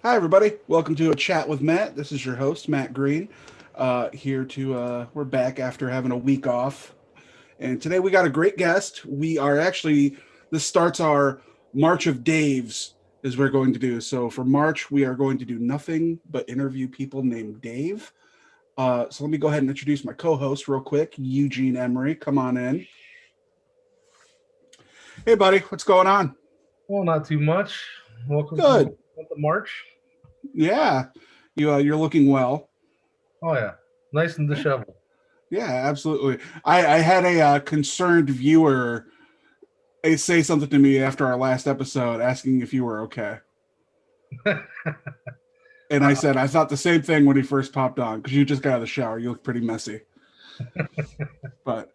Hi, everybody. Welcome to a chat with Matt. This is your host, Matt Green. We're back after having a week off. And today we got a great guest. This starts our March of Daves, is we're going to do. So for March, we are going to do nothing but interview people named Dave. So let me go ahead and introduce my co host real quick, Eugene Emery. Come on in. Hey, buddy. What's going on? Well, not too much. Welcome to the Good. month of March. Yeah. You're looking well. Oh yeah, nice and disheveled. Yeah, absolutely. I had a concerned viewer say something to me after our last episode asking if you were okay. And I said, I thought the same thing when he first popped on because you just got out of the shower. You look pretty messy. But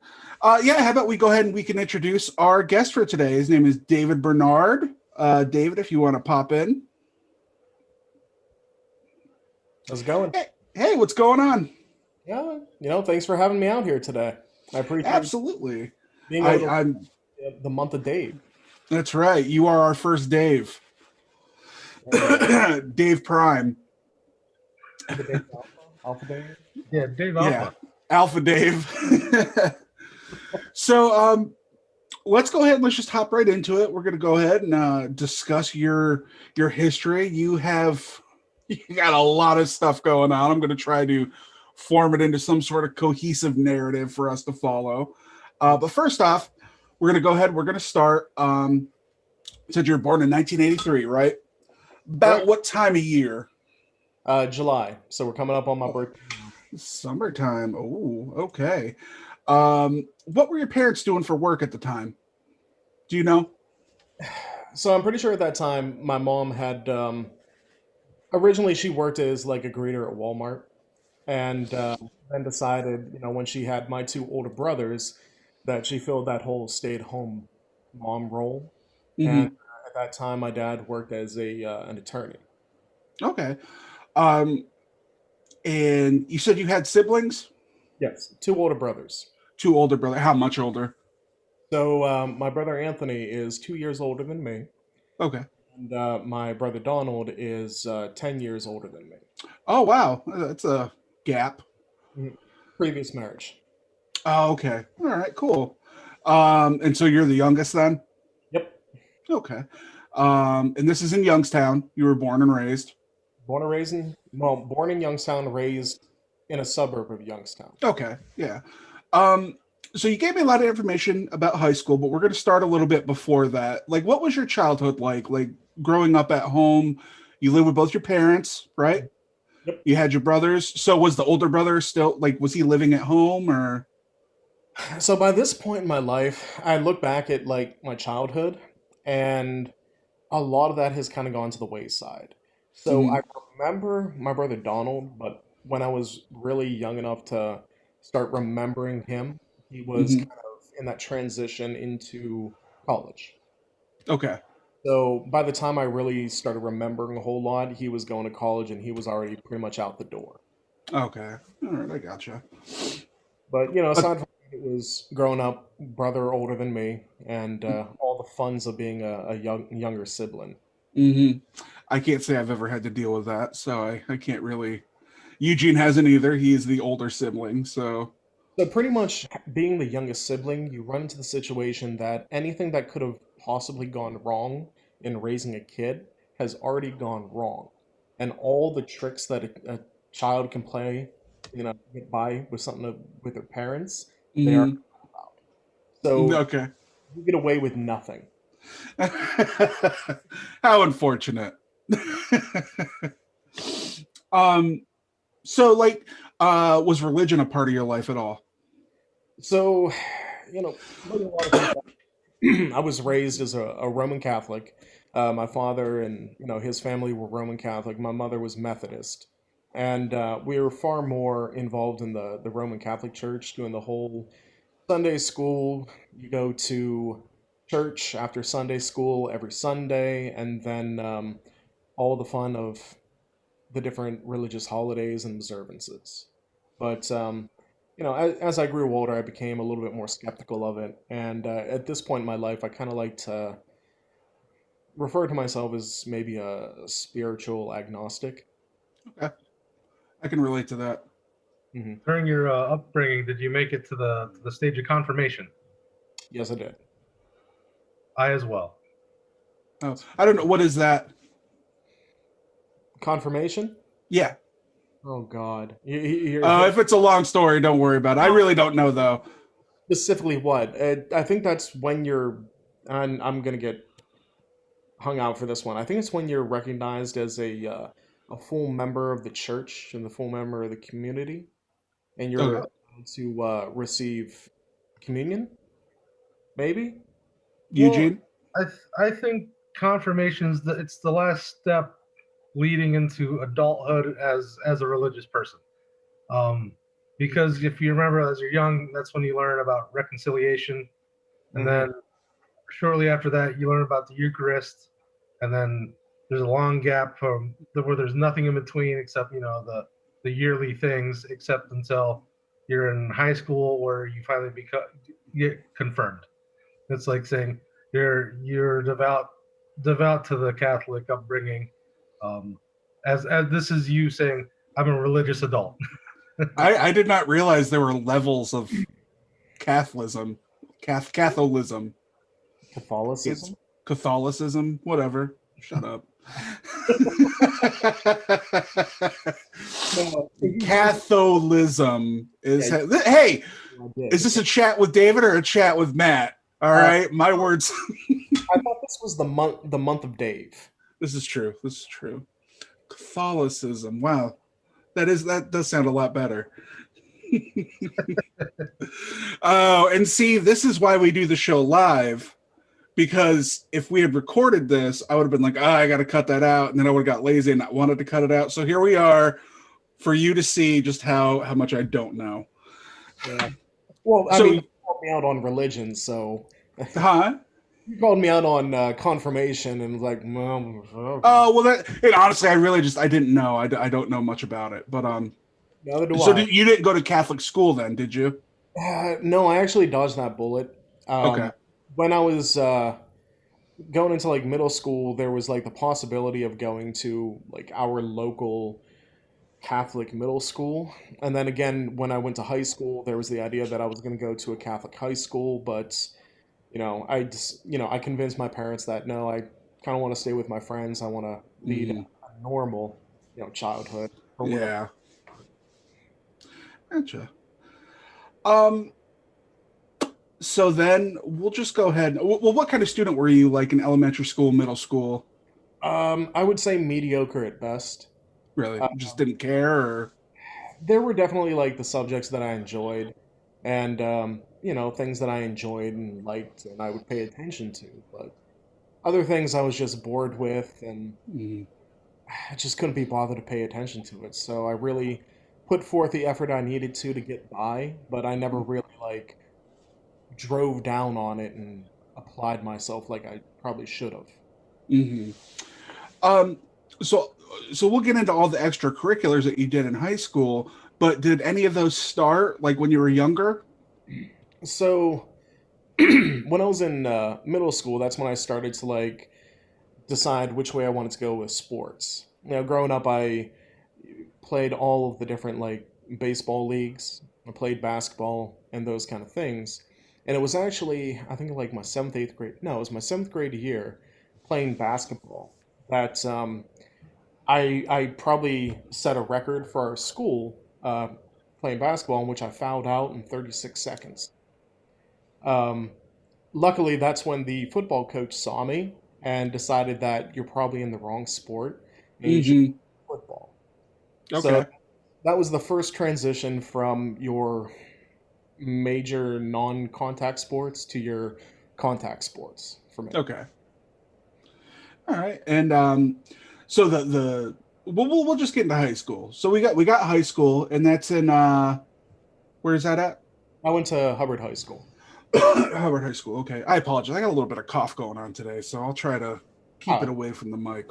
yeah, how about we go ahead and we can introduce our guest for today. His name is David Bernard. David, if you want to pop in. How's it going? Hey, what's going on? Yeah, thanks for having me out here today. I appreciate Absolutely. being able to I'm. the month of Dave. That's right. You are our first Dave. Dave Prime. The Dave Alpha Dave. Yeah, Dave Yeah, Alpha. Alpha Dave. So let's go ahead and let's just hop right into it. We're going to go ahead and discuss your history. You got a lot of stuff going on. I'm going to try to form it into some sort of cohesive narrative for us to follow. But first off, we're going to go ahead. We're going to start. Said you were born in 1983, right? About Correct. what time of year? July. So we're coming up on my birthday. Summertime. Oh, okay. What were your parents doing for work at the time? Do you know? So I'm pretty sure at that time my mom had originally she worked as like a greeter at Walmart, and then decided, when she had my two older brothers, that she filled that whole stay-at-home mom role. And Hmm. at that time, my dad worked as a an attorney. Okay. Um, and you said you had siblings? Yes, two older brothers. Two older brother. How much older? So my brother Anthony is 2 years older than me, Okay. and my brother Donald is 10 years older than me. Oh wow, that's a gap. Mhm. Previous marriage. Oh, okay. All right. Cool. And so you're the youngest then? Yep. Okay. And this is in Youngstown. You were born and raised. Born in Youngstown, raised in a suburb of Youngstown. Okay. Yeah. Um, so you gave me a lot of information about high school, but we're going to start a little bit before that. Like, what was your childhood like? Like growing up at home, you lived with both your parents, right? Yep. You had your brothers. So was the older brother still like? Was he living at home or? So by this point in my life, I look back at like my childhood, and a lot of that has kind of gone to the wayside. So I Mhm. remember my brother Donald, but when I was really young enough to start remembering him, he was Mhm. kind of in that transition into college. Okay. So by the time I really started remembering a whole lot, he was going to college and he was already pretty much out the door. Okay. All right. I gotcha. But But aside from that, it was growing up, brother older than me, and all the funds of being a younger sibling. mhm. I can't say I've ever had to deal with that, so I can't really. Eugene hasn't either. He's the older sibling, so. So pretty much being the youngest sibling, you run into the situation that anything that could have possibly gone wrong in raising a kid has already gone wrong. And all the tricks that a child can play, get by with with their parents, they are Mhm. out. So Okay. you get away with nothing. How unfortunate. um. So, like, was religion a part of your life at all? So, like a lot of people, I was raised as a Roman Catholic. My father and his family were Roman Catholic. My mother was Methodist, and we were far more involved in the Roman Catholic Church, doing the whole Sunday school. You go to church after Sunday school every Sunday, and then all the fun of the different religious holidays and observances. But as I grew older, I became a little bit more skeptical of it. And at this point in my life, I kind of like to refer to myself as maybe a spiritual agnostic. Okay, I can relate to that. During your upbringing, did you make it to the stage of confirmation? Yes, I did. I as well. Oh, I don't know what is that. Confirmation? Yeah. Oh God. You're If it's a long story, don't worry about it. I really don't know though. specifically what? I think that's when you're. And I'm gonna get hung out for this one. I think it's when you're recognized as a full member of the church and the full member of the community, and you're Okay. to receive communion. Maybe. Well, Eugene. I think confirmation's it's the last step leading into adulthood as a religious person. Um, because if you remember, as you're young, that's when you learn about reconciliation, and Mhm. then shortly after that, you learn about the Eucharist, and then there's a long gap from where there's nothing in between except the yearly things, except until you're in high school where you finally get confirmed. It's like saying you're devout to the Catholic upbringing. Um, as this is you saying, I'm a religious adult. I did not realize there were levels of Catholicism. Catholicism. Catholicism. Catholicism. Whatever. Shut up. No, Catholicism is. Yeah, Hey, I did. is this a chat with David or a chat with Matt? All right, my words. I thought this was the month of Dave. This is true. This is true. Catholicism. Wow, that does sound a lot better. Oh, and see, this is why we do the show live, because if we had recorded this, I would have been like, I got to cut that out, and then I would have got lazy and not wanted to cut it out. So here we are, for you to see just how much I don't know. Yeah. Well, I So- mean, you called me out on religion, so Huh? you called me out on confirmation and like, well, Oh well, and honestly, I didn't know. I don't know much about it, but neither do So I. you didn't go to Catholic school then, did you? No, I actually dodged that bullet. Okay. When I was going into like middle school, there was like the possibility of going to like our local Catholic middle school. And then again, when I went to high school, there was the idea that I was going to go to a Catholic high school, but I convinced my parents that no, I kind of want to stay with my friends. I want to lead Mhm. a normal, childhood or whatever. Yeah. Gotcha. Um. So then we'll just go ahead. Well, what kind of student were you, like in elementary school, middle school? I would say mediocre at best. Really, Uh, just didn't care, or there were definitely like the subjects that I enjoyed, and things that I enjoyed and liked, and I would pay attention to. But other things I was just bored with, and Mm, I just couldn't be bothered to pay attention to it. So I really put forth the effort I needed to get by, but I never really like drove down on it and applied myself like I probably should have. mhm. Um. So we'll get into all the extracurriculars that you did in high school. But did any of those start like when you were younger? So when I was in middle school, that's when I started to like decide which way I wanted to go with sports. Growing up, I played all of the different like baseball leagues. I played basketball and those kind of things. And it was actually, I think, like my seventh, eighth grade. No, it was my seventh grade year playing basketball that I probably set a record for our school playing basketball in which I fouled out in 36 seconds. Um, Luckily, that's when the football coach saw me and decided that you're probably in the wrong sport and you should Hmm. play football. Okay. So that was the first transition from your major non-contact sports to your contact sports for me. Okay. All right. And so the we'll just get into high school. So we got high school, and that's in where's that at? I went to Hubbard High School. Howard High School. Okay. I apologize. I got a little bit of cough going on today, so I'll try to keep it Oh. away from the mic.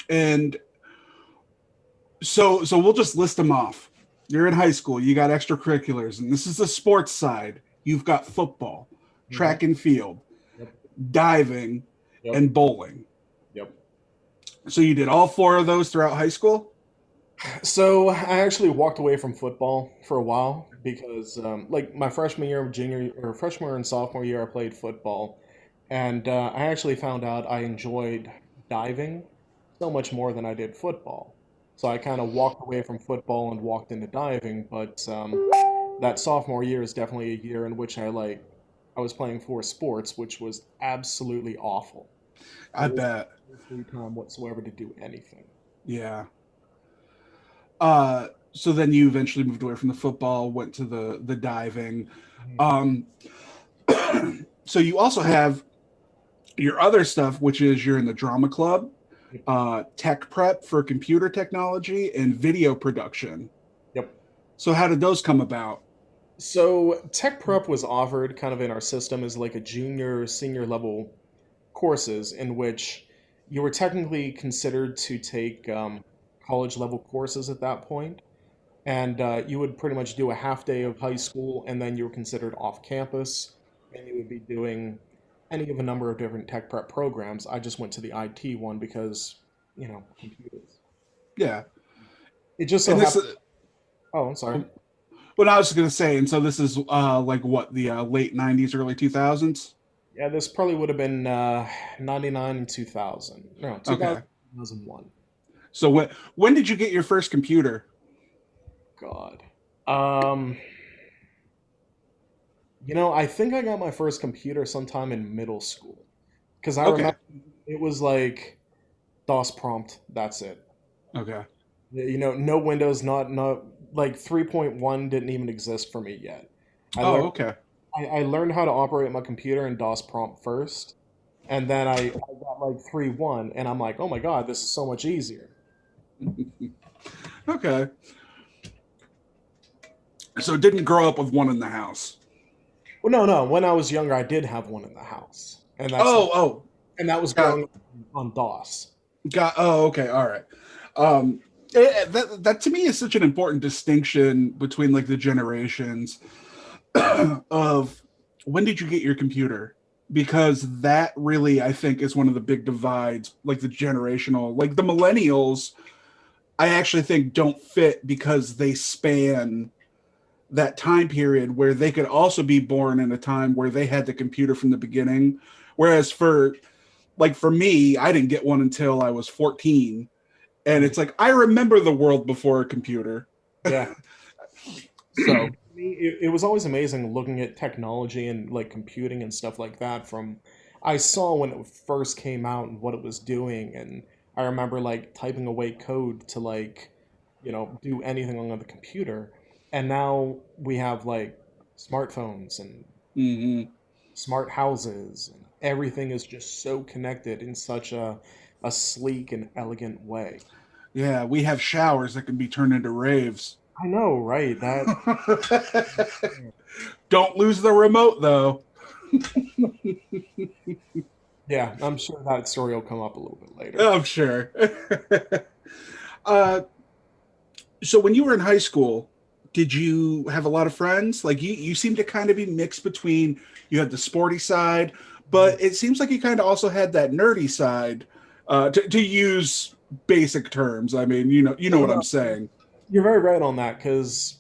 And so we'll just list them off. You're in high school, you got extracurriculars, and this is the sports side. You've got football, track and field, Yep. diving, Yep. and bowling. Yep. So you did all four of those throughout high school? So I actually walked away from football for a while because, like my freshman year, junior or freshman year and sophomore year, I played football, and I actually found out I enjoyed diving so much more than I did football. So I kind of walked away from football and walked into diving. But that sophomore year is definitely a year in which I was playing four sports, which was absolutely awful. I There was bet. no free time whatsoever to do anything. Yeah. So then you eventually moved away from the football, went to the diving. Mhm. Um, so you also have your other stuff, which is you're in the drama club, Yep. tech prep for computer technology, and video production. Yep. So how did those come about? So Tech Prep was offered kind of in our system as like a junior, senior level courses in which you were technically considered to take college level courses at that point, and you would pretty much do a half day of high school, and then you were considered off campus, and you would be doing any of a number of different tech prep programs. I just went to the IT one because, computers. Yeah, It just so and this. happened. Oh, I'm sorry. What I was just gonna say, and so this is like what the late '90s, early 2000s. Yeah, this probably would have been 99 and 2000. No, 2000, Okay, 2001. so when did you get your first computer? God. Um, I think I got my first computer sometime in middle school. Because I Okay, remember it was like DOS prompt, that's it. okay. No Windows, not like 3.1 didn't even exist for me yet. I Oh, learned okay. I learned how to operate my computer in DOS prompt first, and then I got like 3.1, and I'm like, oh my God, this is so much easier. Okay. So didn't grow up with one in the house. Well, no, no. When I was younger, I did have one in the house, Oh, oh, and that was got growing up on DOS. got. Oh, okay, all right. That to me is such an important distinction between like the generations of when did you get your computer? Because that really, I think, is one of the big divides, like the generational, like the millennials. I actually think don't fit because they span that time period where they could also be born in a time where they had the computer from the beginning. Whereas for me, I didn't get one until I was 14. And Mhm. it's like I remember the world before a computer. Yeah. So To me, it was always amazing looking at technology and like computing and stuff like that from I saw when it first came out and what it was doing, and I remember like typing away code to like do anything on the computer, and now we have like smartphones and mhm. smart houses, and everything is just so connected in such a sleek and elegant way. Yeah, we have showers that can be turned into raves. I know, right? That Don't lose the remote though. Yeah, I'm sure that story will come up a little bit later. I'm sure. uh, so when you were in high school, did you have a lot of friends? Like you seem to kind of be mixed between you had the sporty side, but it seems like you kind of also had that nerdy side. To use basic terms, I mean, you know No, what I'm no, saying. you're very right on that because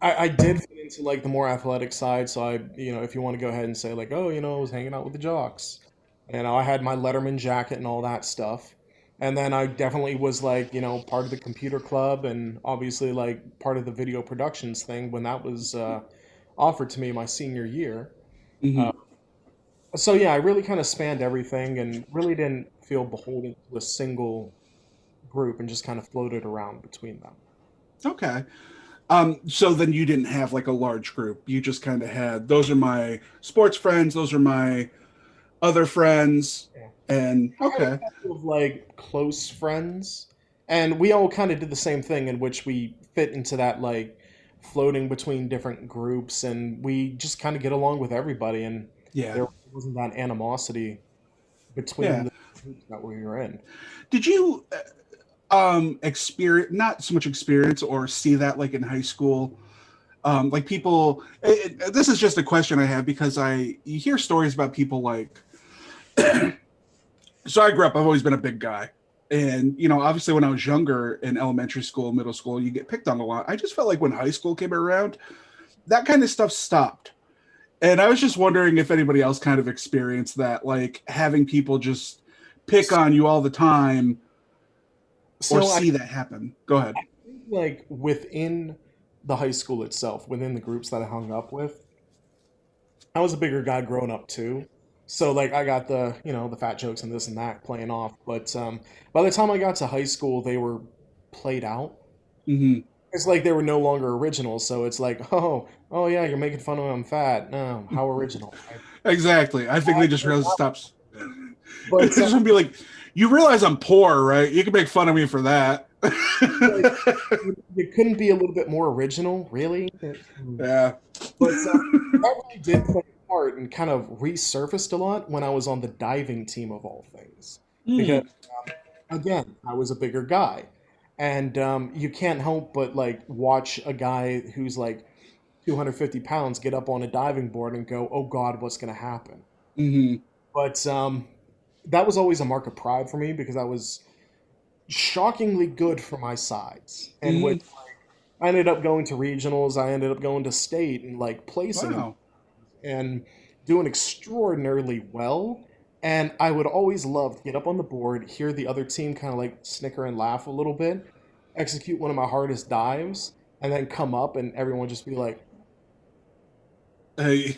I did fit into like the more athletic side. So if you want to go ahead and say like, oh, I was hanging out with the jocks, and I had my Letterman jacket and all that stuff. And then I definitely was like, part of the computer club and obviously like part of the video productions thing when that was offered to me my senior year. Uh, Hmm. so yeah, I really kind of spanned everything and really didn't feel beholden to a single group and just kind of floated around between them. Okay. So then you didn't have like a large group. You just kind of had those are my sports friends, those are my other friends, Yeah. and I had a okay. couple of like close friends, and we all kind of did the same thing in which we fit into that like floating between different groups, and we just kind of get along with everybody, and Yeah. there wasn't that animosity between Yeah. the groups that we were in. Did you experience not so much experience or see that like in high school? Like people this is just a question I have because I you hear stories about people like So I grew up, I've always been a big guy. And, obviously when I was younger in elementary school, middle school, you get picked on a lot. I just felt like when high school came around, that kind of stuff stopped. And I was just wondering if anybody else kind of experienced that, like having people just pick on you all the time or So I see that happen. Go ahead. think like within the high school itself, within the groups that I hung up with, I was a bigger guy growing up too. So like I got the fat jokes and this and that playing off. But by the time I got to high school, they were played out. Hmm. It's like they were no longer original. So it's like, oh yeah, you're making fun of me, I'm fat. No, how original. Exactly. I think they just realized it stops. But It's just gonna be like, you realize I'm poor, right? You can make fun of me for that. like, it couldn't be a little bit more original, really. Yeah. But that really did play a part and kind of resurfaced a lot when I was on the diving team of all things. Because Mm. again, I was a bigger guy, and you can't help but like watch a guy who's like 250 pounds get up on a diving board and go, "Oh God, what's going to happen?" Hmm. But that was always a mark of pride for me because I was shockingly good for my size, and Hmm. which I ended up going to regionals. I ended up going to state and like placing in Wow. and doing extraordinarily well. And I would always love to get up on the board, hear the other team kind of like snicker and laugh a little bit, execute one of my hardest dives, and then come up and everyone just be like, Hey,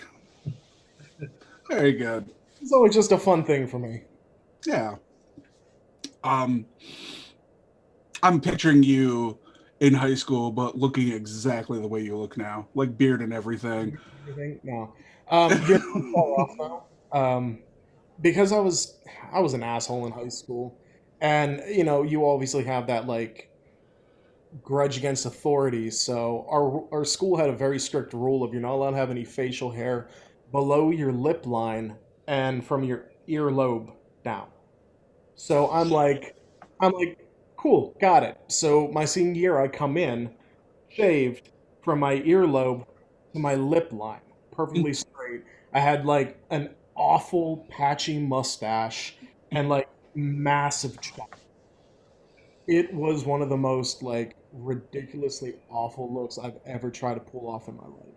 very good. it's always just a fun thing for me. Yeah. Um, I'm picturing you in high school, but looking exactly the way you look now, like beard and everything. Everything? No. You're not far off though. Because I was an asshole in high school. And you obviously have that like grudge against authority. So our school had a very strict rule of you're not allowed to have any facial hair below your lip line and from your earlobe down. So I'm like, cool, got it. So my senior year, I come in shaved from my earlobe to my lip line, perfectly straight. I had like an awful patchy mustache and like massive chin. It was one of the most like ridiculously awful looks I've ever tried to pull off in my life.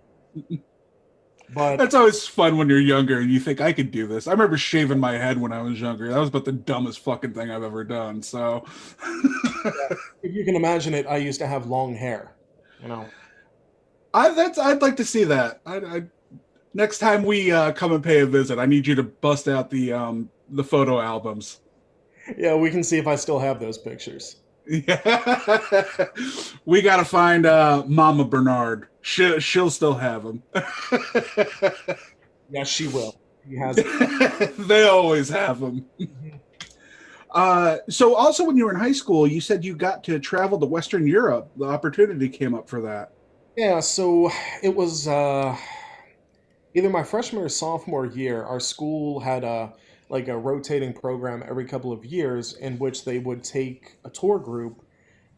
But That's always fun when you're younger and you think I could do this. I remember shaving my head when I was younger. That was about the dumbest fucking thing I've ever done. So, if you can imagine it, I used to have long hair. You know, I'd like to see that. Next time we come and pay a visit, I need you to bust out the photo albums. yeah, we can see if I still have those pictures. Yeah. We got to find Mama Bernard. She'll still have them. Yes, she will. She has. They always have them. So also when you were in high school, you said you got to travel to Western Europe. The opportunity came up for that. Yeah, so it was either my freshman or sophomore year. Our school had a rotating program every couple of years in which they would take a tour group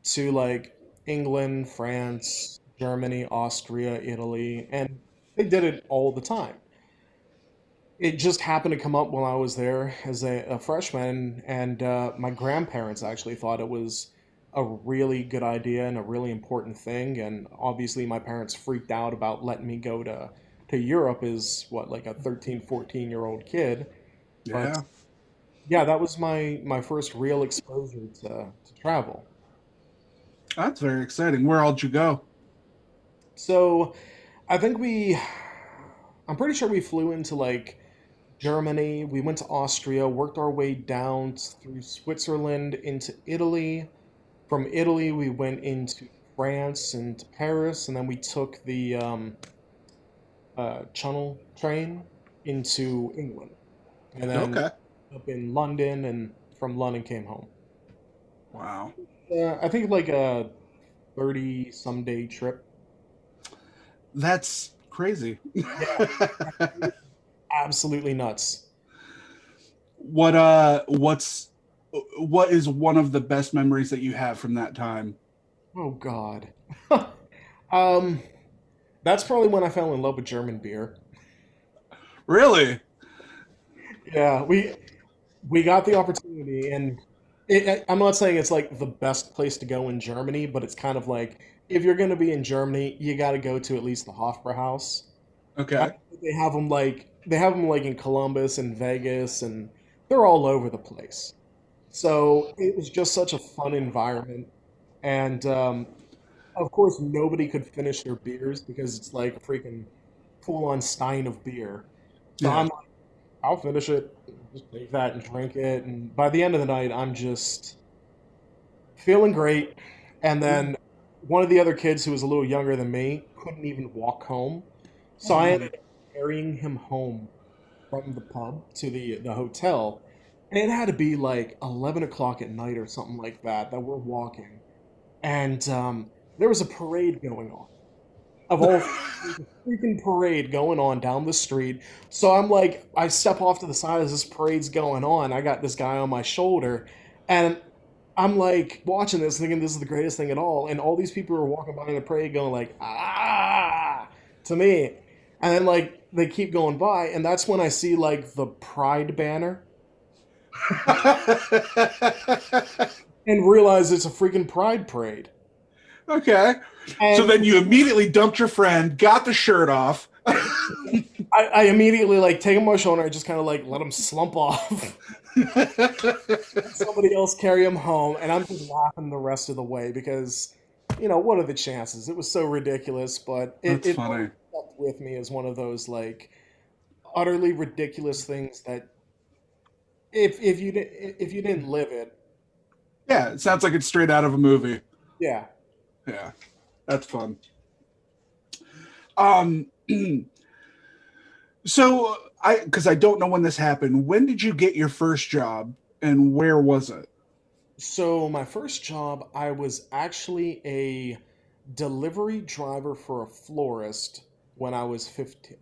to like England, France, Germany, Austria, Italy, and they did it all the time. It just happened to come up while I was there as a freshman, and my grandparents actually thought it was a really good idea and a really important thing. And obviously, my parents freaked out about letting me go to Europe as what, like a 13, 14-year-old kid. But Yeah, yeah, that was my first real exposure to travel. that's very exciting. Where all did you go? So I think I'm pretty sure we flew into like Germany. We went to Austria, worked our way down through Switzerland into Italy. From Italy, we went into France and to Paris, and then we took the Channel train into England, and then Okay. up in London, and from London came home. Wow. I think like a 30 some day trip. That's crazy. Yeah, absolutely nuts. What is one of the best memories that you have from that time? Oh God. um, that's probably when I fell in love with German beer. Really? Yeah, we got the opportunity, and I'm not saying it's like the best place to go in Germany, but it's kind of like if you're going to be in Germany, you got to go to at least the Hofbrauhaus. I, Okay. they have them like in Columbus and Vegas, and they're all over the place. So it was just such a fun environment, and of course nobody could finish their beers because it's like a freaking full-on stein of beer. So Yeah. I'm like, I'll finish it, just take that and drink it, and by the end of the night, I'm just feeling great. And then one of the other kids who was a little younger than me couldn't even walk home. So I ended up carrying him home from the pub to the hotel. And it had to be like 11 o'clock at night or something like that we're walking. And there was a parade going on. Of all things, a freaking parade going on down the street. So I'm like, I step off to the side as this parade's going on. I got this guy on my shoulder. And I'm like watching this, thinking this is the greatest thing at all, and all these people are walking by in the parade, going like "ah" to me, and then like they keep going by, and that's when I see like the Pride banner and realize it's a freaking Pride parade. Okay. So And then you immediately dumped your friend, got the shirt off. I immediately like take him on my shoulder, I just kind of like let him slump off. Somebody else carry him home, and I'm just laughing the rest of the way because, what are the chances? It was so ridiculous, but That's it funny. stuck with me as one of those like utterly ridiculous things that if you didn't live it, Yeah, it sounds like it's straight out of a movie. yeah. Yeah, that's fun. Um, so because I don't know when this happened. When did you get your first job, and where was it? So my first job, I was actually a delivery driver for a florist when I was 15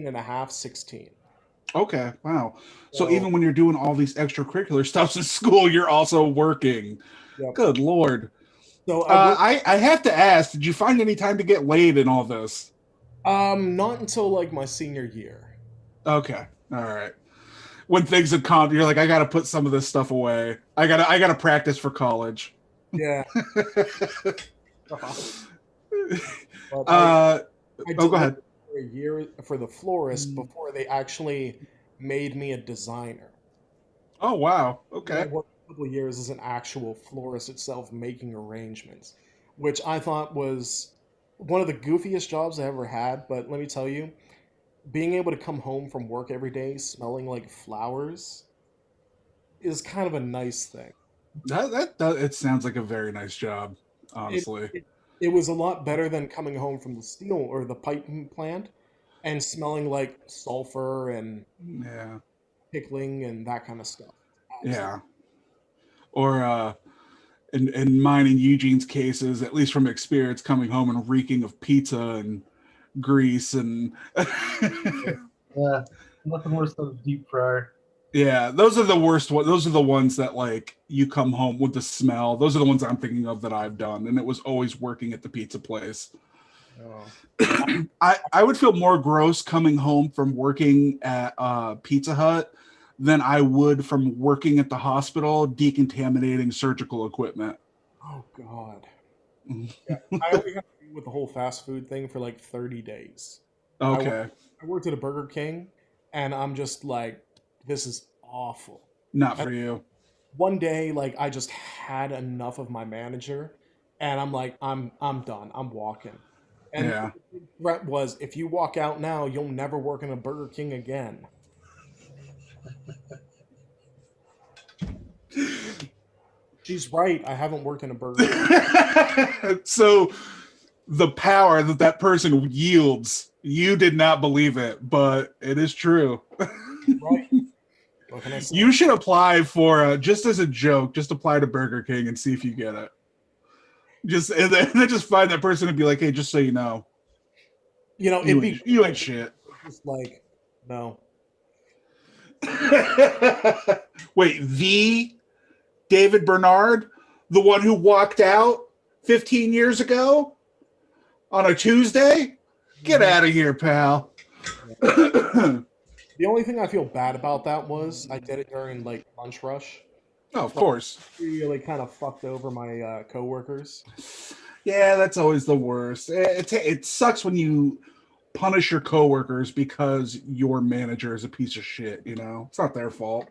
and a half, 16. Okay, wow. So So, even when you're doing all these extracurricular stuff in school, you're also working. yep. Good lord. So I worked I have to ask, did you find any time to get laid in all this? not until like my senior year. Okay, all right. When things have come, you're like, I got to put some of this stuff away. I gotta practice for college. Yeah. But uh, I oh, go ahead. delivered for a year for the florist Mm. before they actually made me a designer. Oh, wow. And I Okay. worked a couple of years as an actual florist itself, making arrangements, which I thought was one of the goofiest jobs I ever had. But let me tell you, being able to come home from work every day smelling like flowers is kind of a nice thing. That it sounds like a very nice job, It, honestly. it was a lot better than coming home from the steel or the pipe plant and smelling like sulfur and Yeah. pickling and that kind of stuff. Absolutely. Yeah. Or in mine and Eugene's cases, at least from experience, coming home and reeking of pizza and grease and Yeah, nothing worse than a deep fryer. yeah, those are the worst ones. Those are the ones that like you come home with the smell. Those are the ones I'm thinking of that I've done, and it was always working at the pizza place. Oh. I would feel more gross coming home from working at Pizza Hut than I would from working at the hospital decontaminating surgical equipment. Oh God. Yeah, I only had to deal with the whole fast food thing for like 30 days. I, wo- Okay, I worked at a Burger King, and I'm just like, this is awful. not And for you. one day, like, I just had enough of my manager, and I'm like, I'm done. I'm walking. And Yeah. the threat was, if you walk out now, you'll never work in a Burger King again. She's right. I haven't worked in a Burger King. So the power that that person yields, you did not believe it, but it is true. Right? What can I say? You should apply for just as a joke, just apply to Burger King and see if you get it. Just and then just find that person and be like, hey, just so you know, It'd be you ain't shit. just like, no. Wait, the David Bernard, the one who walked out 15 years ago on a Tuesday? Get out of here, pal. The only thing I feel bad about that was I did it during like lunch rush. Oh, of So course. I really kind of fucked over my coworkers. Yeah, that's always the worst. It sucks when you punish your coworkers because your manager is a piece of shit. You know, it's not their fault.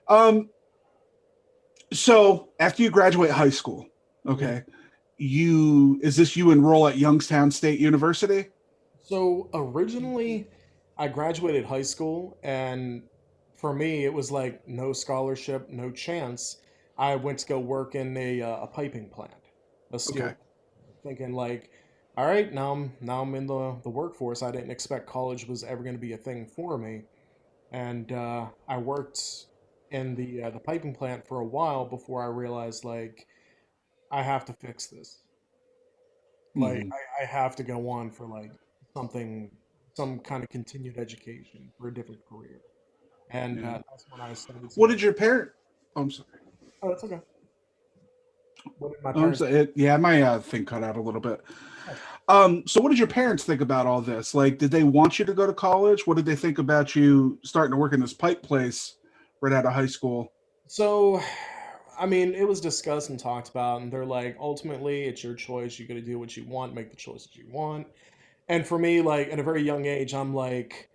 Um, so after you graduate high school, Mhm. okay, you enroll at Youngstown State University? So originally, I graduated high school, and for me, it was like no scholarship, no chance. I went to go work in a piping plant, a steel, Okay. thinking like, all right, now I'm in the workforce. I didn't expect college was ever going to be a thing for me, and I worked in the piping plant for a while before I realized like I have to fix this. Like Mhm. I have to go on for like something, some kind of continued education for a different career, and Yeah. that's when I started to What like, did your parent? Oh, I'm sorry. oh, that's okay. What did my Oh, I'm parents? sorry. Yeah, my thing cut out a little bit. Oh, So what did your parents think about all this? Like, did they want you to go to college? What did they think about you starting to work in this pipe place right out of high school? so, I mean, it was discussed and talked about, and they're like, ultimately, it's your choice. You got to do what you want, make the choices you want. And for me, like at a very young age, I'm like,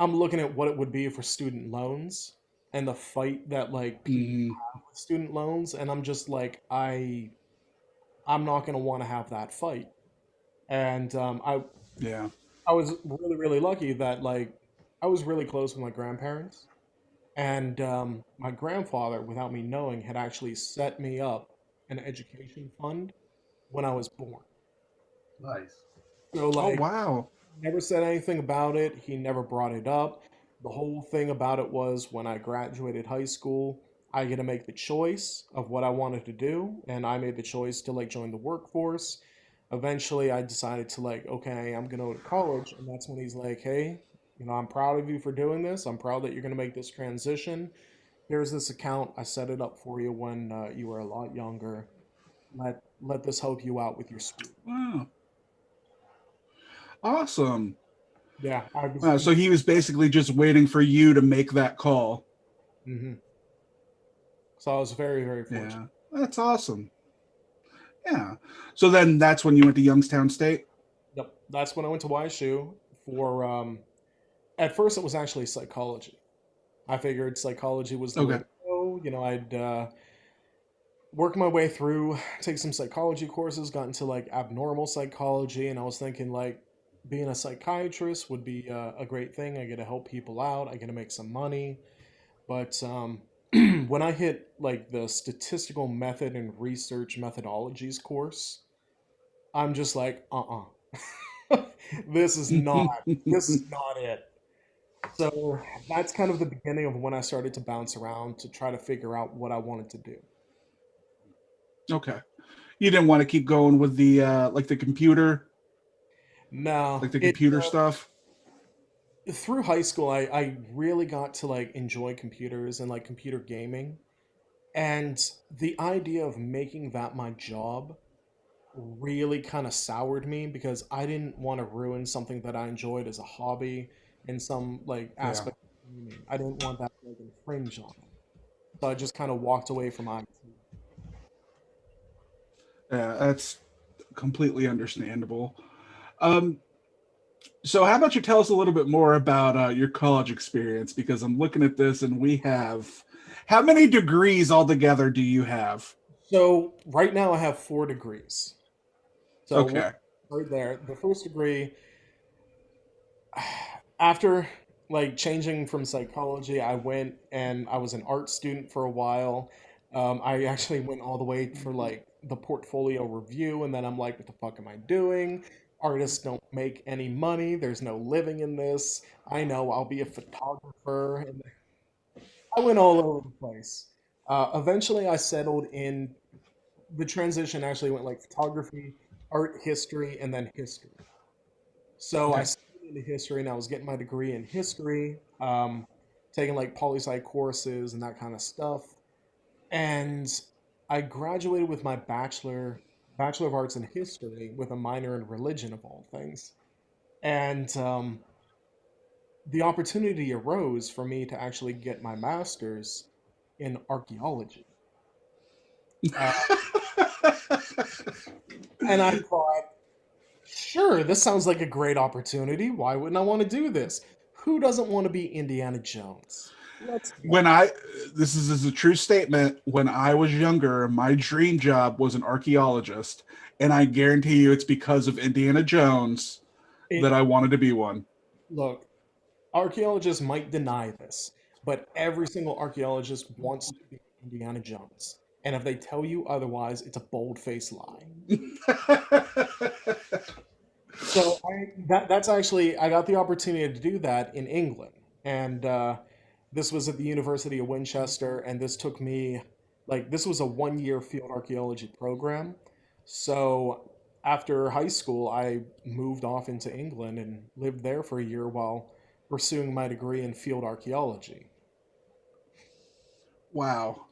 I'm looking at what it would be for student loans and the fight that like people Hmm. have with student loans, and I'm just like, I'm not gonna want to have that fight. And Yeah. I was really really lucky that like I was really close with my grandparents, and my grandfather, without me knowing, had actually set me up an education fund when I was born. Nice. So Oh like wow. never said anything about it. He never brought it up. The whole thing about it was when I graduated high school, I get to make the choice of what I wanted to do, and I made the choice to like join the workforce. Eventually, I decided to like, okay, I'm gonna go to college, and that's when he's like, hey, I'm proud of you for doing this. I'm proud that you're gonna make this transition. Here's this account. I set it up for you when you were a lot younger. Let this help you out with your school. Wow. Awesome. Yeah, I was. Wow, so he was basically just waiting for you to make that call. Mhm. So I was very, very fortunate. Yeah. That's awesome. Yeah. So then that's when you went to Youngstown State? Yep. That's when I went to YSU for, at first it was actually psychology. I figured psychology was the way Okay. to go. I'd work my way through, take some psychology courses, got into like abnormal psychology, and I was thinking like being a psychiatrist would be a great thing. I get to help people out, I get to make some money. But when I hit like the statistical method and research methodologies course, I'm just like, this is not this is not it. So that's kind of the beginning of when I started to bounce around to try to figure out what I wanted to do. Okay. You didn't want to keep going with the like the computer, No, like the it computer stuff? through high school I really got to like enjoy computers and like computer gaming. And the idea of making that my job really kind of soured me because I didn't want to ruin something that I enjoyed as a hobby in some like Yeah. aspect of gaming. I didn't want that to like infringe on it. So I just kind of walked away from IT. Yeah, that's completely understandable. Um, so how about you tell us a little bit more about your college experience? Because I'm looking at this and we have how many degrees altogether do you have? So right now I have 4 degrees. So Okay. right there, the first degree, after like changing from psychology, I went and I was an art student for a while. I actually went all the way for like the portfolio review, and then I'm like, what the fuck am I doing? Artists don't make any money. There's no living in this. I know I'll be a photographer. And I went all over the place. Eventually, I settled in the transition, actually went like photography, art history, and then history. So I Okay. studied into history, and I was getting my degree in history, taking like poli sci courses and that kind of stuff. And I graduated with my bachelor of arts in history with a minor in religion of all things. And the opportunity arose for me to actually get my master's in archaeology. Uh, and I thought, sure, this sounds like a great opportunity. Why wouldn't I want to do this? Who doesn't want to be Indiana Jones? Let's go. when I this is a true statement. When I was younger, my dream job was an archaeologist, and I guarantee you, it's because of Indiana Jones that It, I wanted to be one. look, archaeologists might deny this, but every single archaeologist wants to be Indiana Jones. And if they tell you otherwise, it's a bold-faced lie. So that's actually I got the opportunity to do that in England, and this was at the University of Winchester, and this took me this was a 1 year field archaeology program. So after high school, I moved off into England and lived there for a year while pursuing my degree in field archaeology. Wow.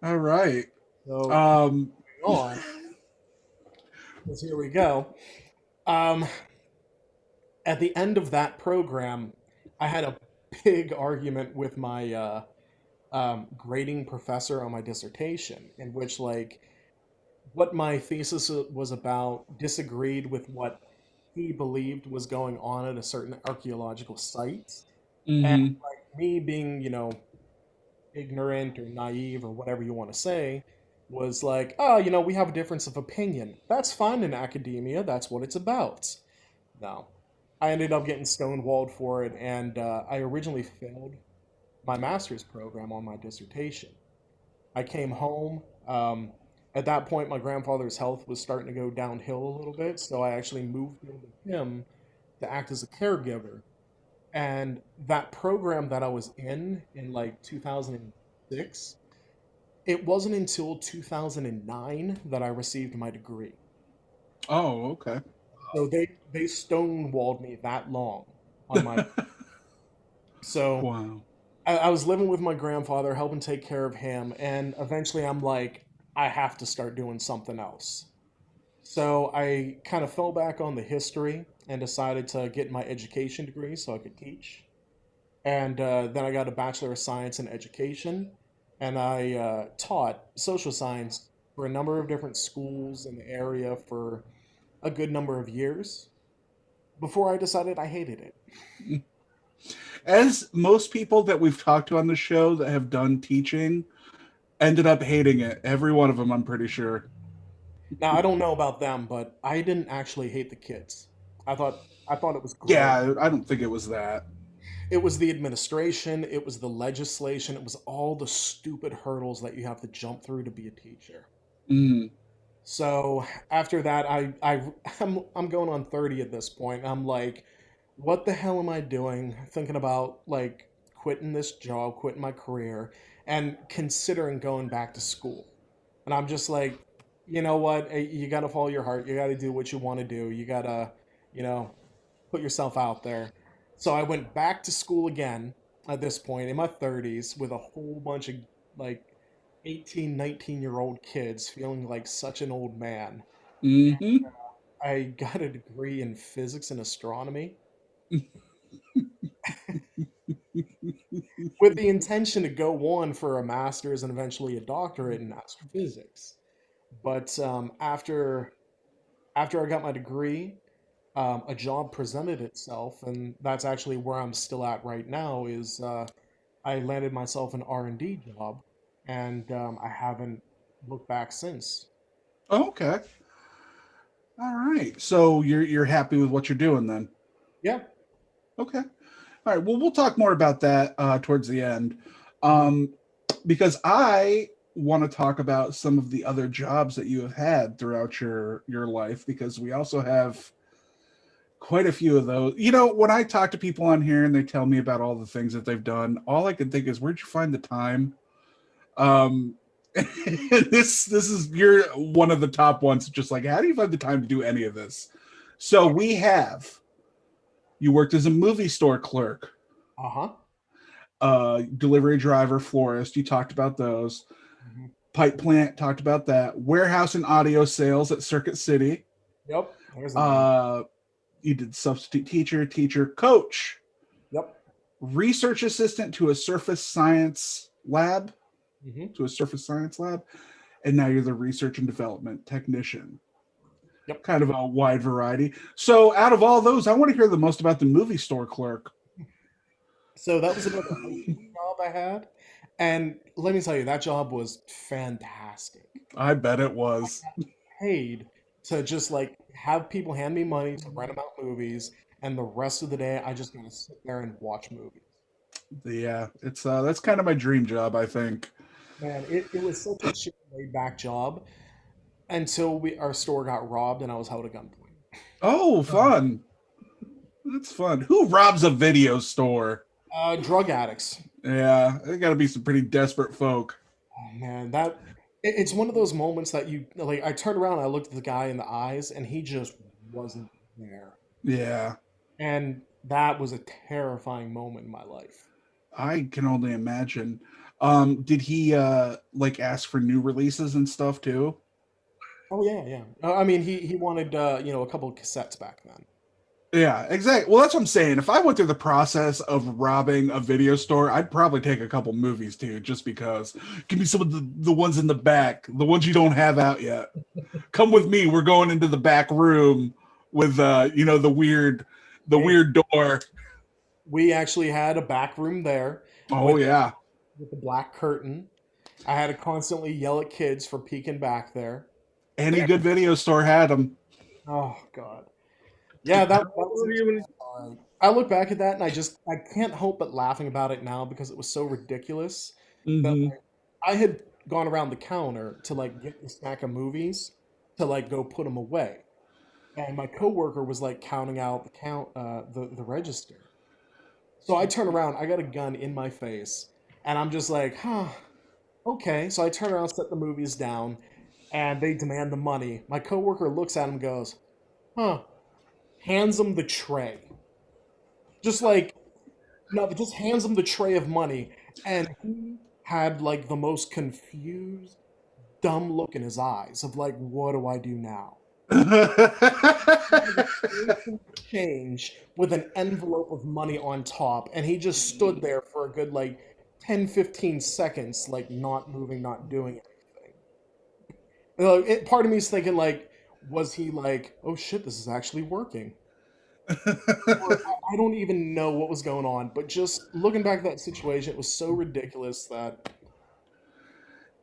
All right. So Um, on, 'cause here we go. Um, at the end of that program, I had a big argument with my grading professor on my dissertation, in which what my thesis was about disagreed with what he believed was going on at a certain archaeological site, and mhm. me being ignorant or naive or whatever you want to say was like, oh, we have a difference of opinion. That's fine in academia. That's what it's about. No, I ended up getting stonewalled for it, and I originally failed my master's program on my dissertation. I came home. At that point, my grandfather's health was starting to go downhill a little bit, so I actually moved in with him to act as a caregiver. And that program that I was in 2006, it wasn't until 2009 that I received my degree. Oh, okay. So they stonewalled me that long on my. So Wow. I was living with my grandfather, helping take care of him, and eventually I'm like, I have to start doing something else. So I kind of fell back on the history and decided to get my education degree so I could teach. And then I got a Bachelor of Science in Education, and I taught social science for a number of different schools in the area for a good number of years before I decided I hated it. As most people that we've talked to on the show that have done teaching ended up hating it. Every one of them, I'm pretty sure. Now I don't know about them, but I didn't actually hate the kids. I thought it was great. Yeah, I don't think it was that. It was the administration, it was the legislation, it was all the stupid hurdles that you have to jump through to be a teacher. Mm. So after that, I'm going on 30 at this point. I'm like, what the hell am I doing? Thinking about quitting this job, quitting my career, and considering going back to school. And I'm just like, you know what? You got to follow your heart. You got to do what you want to do. You got to, you know, put yourself out there. So I went back to school again at this point in my 30s with a whole bunch of like 18, 19-year-old kids feeling like such an old man. Hmm. I got a degree in physics and astronomy with the intention to go on for a master's and eventually a doctorate in astrophysics. But after I got my degree, a job presented itself, and that's actually where I'm still at right now. Is I landed myself an R&D job, and I haven't looked back since. Okay. All right. So you're happy with what you're doing then? Yeah. Okay. All right. Well, we'll talk more about that towards the end, Mhm. um, because I want to talk about some of the other jobs that you have had throughout your life, because we also have quite a few of those. When I talk to people on here and they tell me about all the things that they've done, all I can think is, where'd you find the time? Um, this is you're one of the top ones. Just like, how do you find the time to do any of this? So we have you worked as a movie store clerk, Uh-huh. delivery driver, florist. You talked about those. Mhm. Pipe plant, talked about that. Warehouse and audio sales at Circuit City. Yep. There's a name. Uh, you did substitute teacher, coach research assistant to a Hmm. surface science lab, and now you're the research and development technician. Yep. Kind of a wide variety. So, out of all those, I want to hear the most about the movie store clerk. So that was another high school job I had, and let me tell you, that job was fantastic. I bet it was. Paid to just like have people hand me money to rent them out movies, and the rest of the day I just gonna sit there and watch movies. Yeah, it's that's kind of my dream job, I think. Man, it was such a chill, laid back job until our store got robbed and I was held at gunpoint. Oh, fun. That's fun. Who robs a video store? Drug addicts. Yeah, they got to be some pretty desperate folk. Oh man, it's one of those moments that you like. I turned around, and I looked at the guy in the eyes, and he just wasn't there. Yeah, And that was a terrifying moment in my life. I can only imagine. Did he like ask for new releases and stuff too? Oh yeah, yeah. I mean, he wanted a couple of cassettes back then. Yeah, exactly. Well, that's what I'm saying. If I went through the process of robbing a video store, I'd probably take a couple movies too, just because. Give me some of the ones in the back, the ones you don't have out yet. Come with me. We're going into the back room with the Hey, weird door. we actually had a back room there Oh with yeah. with the black curtain. I had to constantly yell at kids for peeking back there. Any good video store had them. Oh God. Yeah, How that old was were you when? I look back at that and I can't help but laughing about it now because it was so ridiculous that Hmm. like, I had gone around the counter to like get the stack of movies to like go put them away, and my coworker was like counting out the register. So I turn around, I got a gun in my face, and I'm just like, huh, okay. So I turn around, set the movies down, and they demand the money. My coworker looks at him, and goes, huh, hands him the tray, just like no, just hands him the tray of money, and he had like the most confused, dumb look in his eyes of like, what do I do now? Change with an envelope of money on top, and he just stood there for a good like 10, 15 seconds, like not moving, not doing anything. Part of me is thinking like, was he like, oh shit, this is actually working? Or I don't even know what was going on, but just looking back at that situation, it was so ridiculous that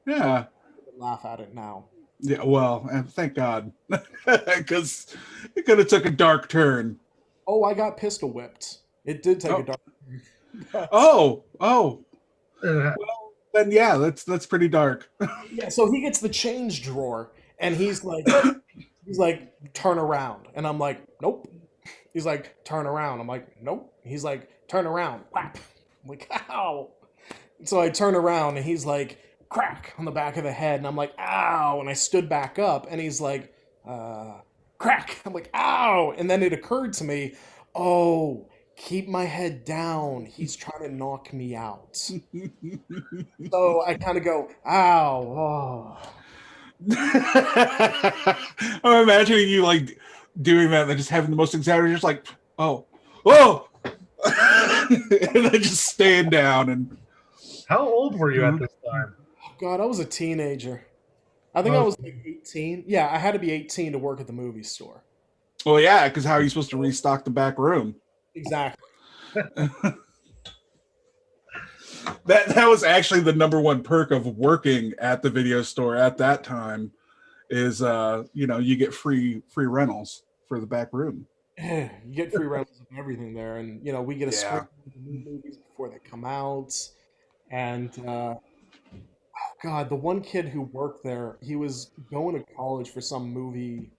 I Yeah. would laugh at it now. Yeah, well, and thank God, because it could have took a dark turn. Oh, I got pistol whipped. It did take a Oh, dark, but oh, Uh, then yeah, that's pretty dark. yeah. So he gets the change drawer, and he's like, turn around, and I'm like, nope. He's like, turn around. I'm like, nope. He's like, turn around. Whap. I'm like, ow. So I turn around and he's like, crack on the back of the head. And I'm like, ow. And I stood back up and he's like, crack. I'm like, ow. And then it occurred to me, oh, keep my head down. He's trying to knock me out. So I kind of go, ow. Oh. I'm imagining you like doing that, and then just having the most anxiety, just like, oh, oh, and then just staying down and. how old were you at Mhm. this time? God, I was a teenager. I think I Oh, was like 18. Yeah, I had to be 18 to work at the movie store. Well, yeah, because how are you supposed to restock the back room? Exactly. That was actually the number one perk of working at the video store at that time is you get free rentals for the back room. You get free rentals of everything there, and we get a screen Yeah. of the new movies before they come out. And oh God, the one kid who worked there, he was going to college for some movie,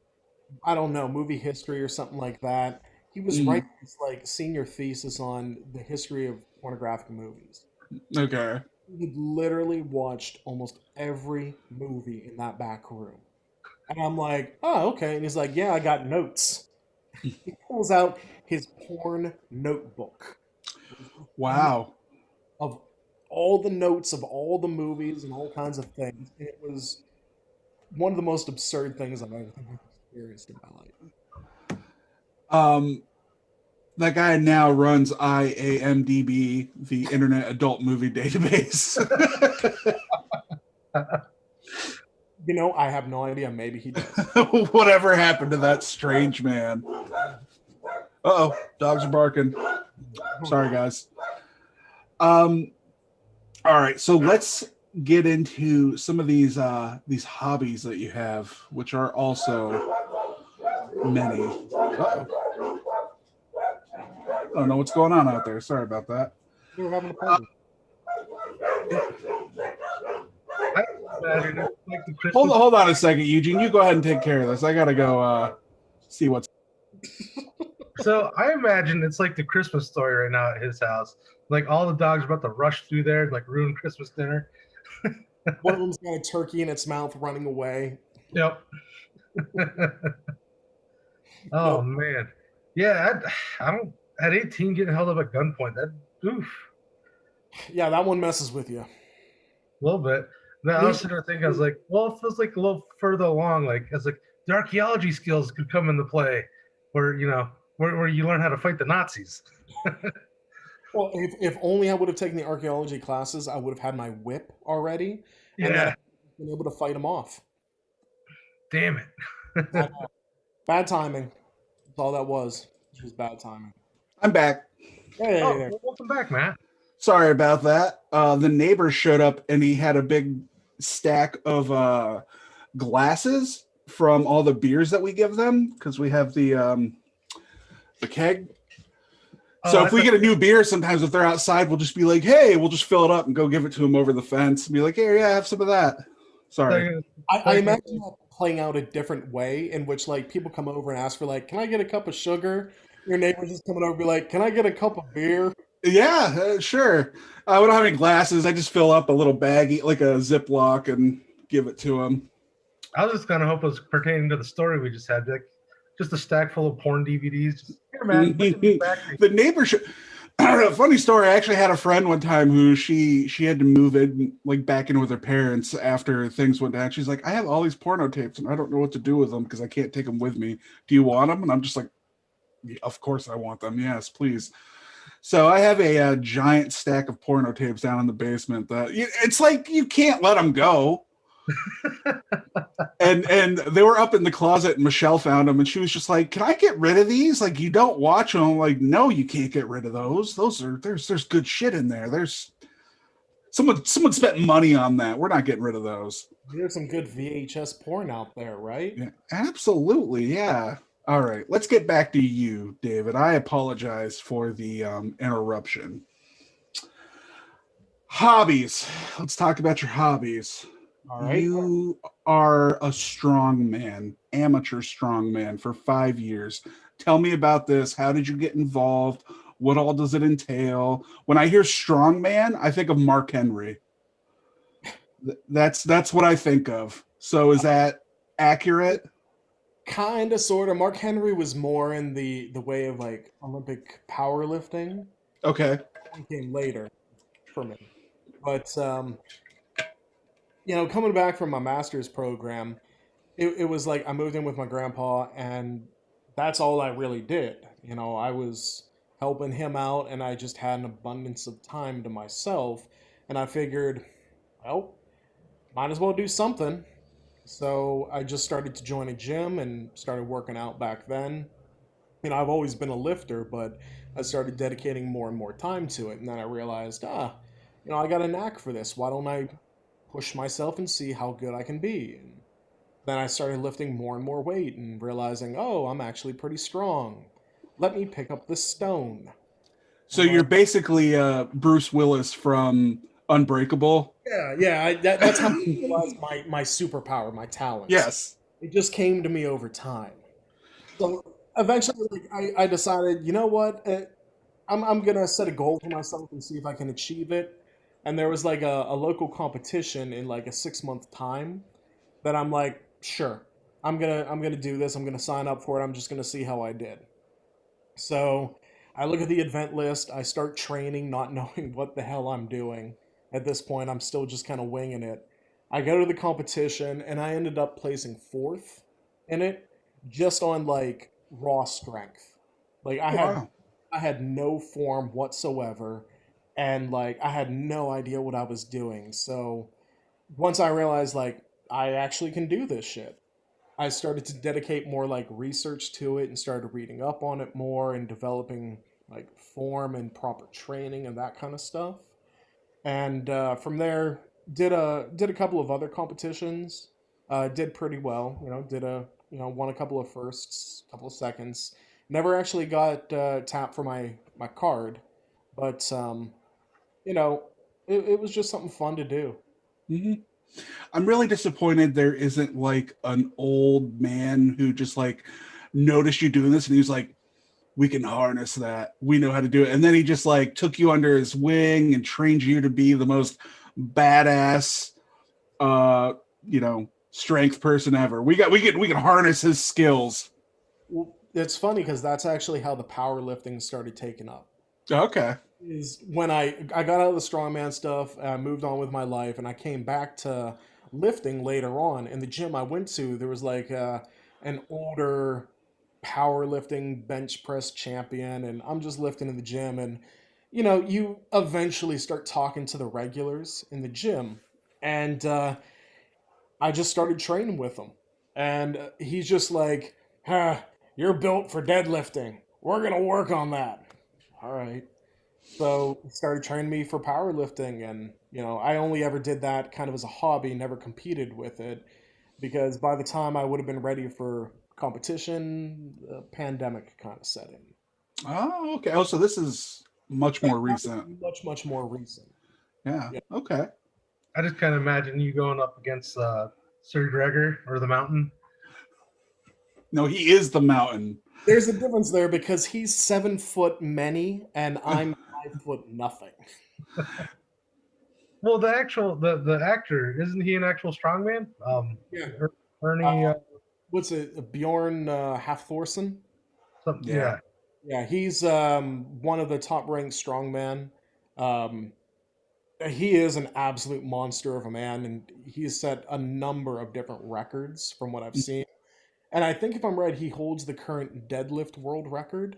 I don't know, movie history or something like that. He was Mm, writing his like senior thesis on the history of pornographic movies. okay. He had literally watched almost every movie in that back room. And I'm like, oh, okay. And he's like, yeah, I got notes. He pulls out his porn notebook Wow. of all the notes of all the movies and all kinds of things. And it was one of the most absurd things I've ever experienced in my life. Um, That guy now runs IAMDb, the Internet Adult Movie Database. You know, I have no idea. Maybe he does. Whatever happened to that strange man? Uh-oh, dogs are barking. Sorry, guys. All right, so let's get into some of these hobbies that you have, which are also many. Uh-oh. I don't know what's going on out there. Sorry about that. We were having a party. I imagine it's like the Christmas. Hold on a second, Eugene. You go ahead and take care of this. I gotta go see what's. So I imagine it's like the Christmas story right now at his house. Like all the dogs are about to rush through there and like ruin Christmas dinner. One of them's got a turkey in its mouth running away. Yep. Oh man. Yeah, I don't at 18 getting held up at gunpoint. That oof. Yeah, that one messes with you. A little bit. Then I was sitting there thinking, I was like, well, it feels like a little further along. Like, it's like the archaeology skills could come into play, where where you learn how to fight the Nazis. Well, if only I would have taken the archaeology classes, I would have had my whip already, and then Yeah. been able to fight them off. Damn it. Bad timing. That's all that was. It was bad timing. I'm back. Hey, Oh, there. well, welcome back, Matt. Sorry about that. The neighbor showed up and he had a big stack of glasses from all the beers that we give them because we have the keg. So if we get a new beer, sometimes if they're outside, we'll just be like, "Hey, we'll just fill it up and go give it to them over the fence." And be like, "Here, yeah, have some of that." Sorry. I imagine that playing out a different way in which like people come over and ask for like, "Can I get a cup of sugar?" Your neighbor's just coming over and be like, "Can I get a cup of beer?" Yeah, sure. We don't have any glasses. I just fill up a little baggie, like a Ziploc, and give it to them. I was just kind of hope it was pertaining to the story we just had, like just a stack full of porn DVDs. Just, here, man. The neighbor funny story. I actually had a friend one time who she had to move in like back in with her parents after things went down. She's like, I have all these porno tapes and I don't know what to do with them because I can't take them with me. Do you want them? And I'm just like, yeah, of course I want them. Yes, please. So I have a giant stack of porno tapes down in the basement that it's like you can't let them go. and they were up in the closet and Michelle found them and she was just like, "Can I get rid of these? Like you don't watch them." I'm like, "No, you can't get rid of those. There's good shit in there. There's someone spent money on that. We're not getting rid of those." There's some good VHS porn out there, right? Yeah, absolutely. Yeah. All right, let's get back to you, David. I apologize for the interruption. Hobbies. Let's talk about your hobbies. All right. You are a strongman, amateur strongman for 5 years. Tell me about this. How did you get involved? What all does it entail? When I hear strongman, I think of Mark Henry. That's what I think of. So is that accurate? Kind of, sort of. Mark Henry was more in the way of like Olympic powerlifting. Okay. It came later for me, but coming back from my master's program, it was like I moved in with my grandpa, and that's all I really did. I was helping him out, and I just had an abundance of time to myself, and I figured, well, might as well do something. So I just started to join a gym and started working out back then. I've always been a lifter, but I started dedicating more and more time to it. And then I realized, I got a knack for this. Why don't I push myself and see how good I can be? And then I started lifting more and more weight and realizing, oh, I'm actually pretty strong. Let me pick up this stone. So you're basically Bruce Willis from Unbreakable. Yeah. That's how I realized my superpower, my talent. Yes. It just came to me over time. So eventually, I decided, you know what? I'm gonna set a goal for myself and see if I can achieve it. And there was like a local competition in like a 6-month time that I'm like, sure, I'm gonna do this. I'm gonna sign up for it. I'm just gonna see how I did. So I look at the event list. I start training, not knowing what the hell I'm doing. At this point, I'm still just kind of winging it. I go to the competition, and I ended up placing 4th in it, just on like raw strength. Like I had Wow. I had no form whatsoever, and like I had no idea what I was doing. So once I realized like I actually can do this shit, I started to dedicate more like research to it and started reading up on it more and developing like form and proper training and that kind of stuff. And from there, did a couple of other competitions. Did pretty well, Did won a couple of firsts, couple of seconds. Never actually got tapped for my card, but you know, it was just something fun to do. Hmm. I'm really disappointed there isn't like an old man who just like noticed you doing this and he was like, we can harness that. We know how to do it. And then he just like took you under his wing and trained you to be the most badass uh strength person ever. We can harness his skills. Well, it's funny because that's actually how the powerlifting started taking up. Okay. Is when I got out of the strongman stuff, I moved on with my life, and I came back to lifting later on. In the gym I went to, there was like an older powerlifting bench press champion, and I'm just lifting in the gym, and you eventually start talking to the regulars in the gym, and I just started training with him, and he's just like, "You're built for deadlifting. We're gonna work on that." All right. So he started training me for powerlifting, and I only ever did that kind of as a hobby, never competed with it, because by the time I would have been ready for competition, the pandemic kind of set in. Oh, okay. Oh, so this is much more That was recent. much more recent. Yeah. Yeah. Okay. I just kind of imagine you going up against Sir Gregor or the Mountain. No, he is the mountain. There's a difference there because he's 7 foot many, and I'm 5 foot nothing. Well, the actor, isn't he an actual strongman? Yeah. Ernie, What's it? Bjorn Halfthorson? Yeah. yeah. Yeah, he's one of the top ranked strongman. Um, he is an absolute monster of a man, and he's set a number of different records from what I've seen. And I think if I'm right, he holds the current deadlift world record,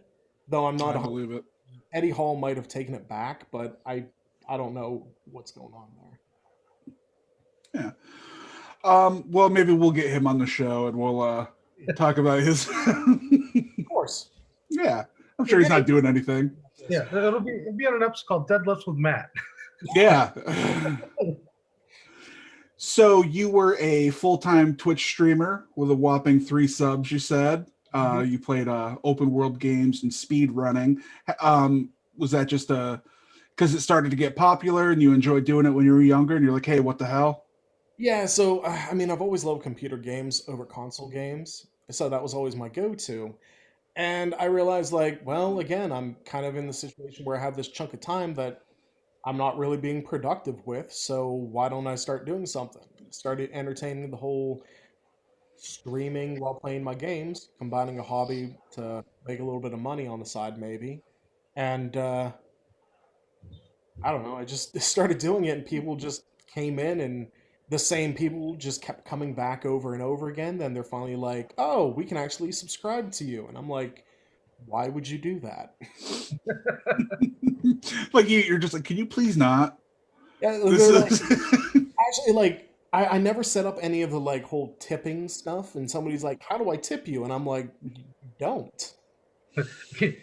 though I'm not. I believe it. Eddie Hall might have taken it back, but I don't know what's going on there. Yeah. Well, maybe we'll get him on the show and we'll talk about his. Of course. Yeah, I'm sure he's not doing anything. Yeah, it'll be on an episode called Deadlifts with Matt. Yeah. So you were a full-time Twitch streamer with a whopping 3 subs, you said. You played open world games and speed running. Was that just because it started to get popular and you enjoyed doing it when you were younger and you're like, hey, what the hell? Yeah, so I mean, I've always loved computer games over console games, so that was always my go-to. And I realized, like, well, again, I'm kind of in the situation where I have this chunk of time that I'm not really being productive with, so why don't I start doing something? Started entertaining the whole streaming while playing my games, combining a hobby to make a little bit of money on the side, maybe. And I don't know, I just started doing it, and people just came in, and the same people just kept coming back over and over again. Then they're finally like, "Oh, we can actually subscribe to you," and I'm like, "Why would you do that?" Like you're just like, can you please not? Yeah, This they're like, is actually, like, I never set up any of the like whole tipping stuff, and somebody's like, "How do I tip you?" And I'm like, "You don't."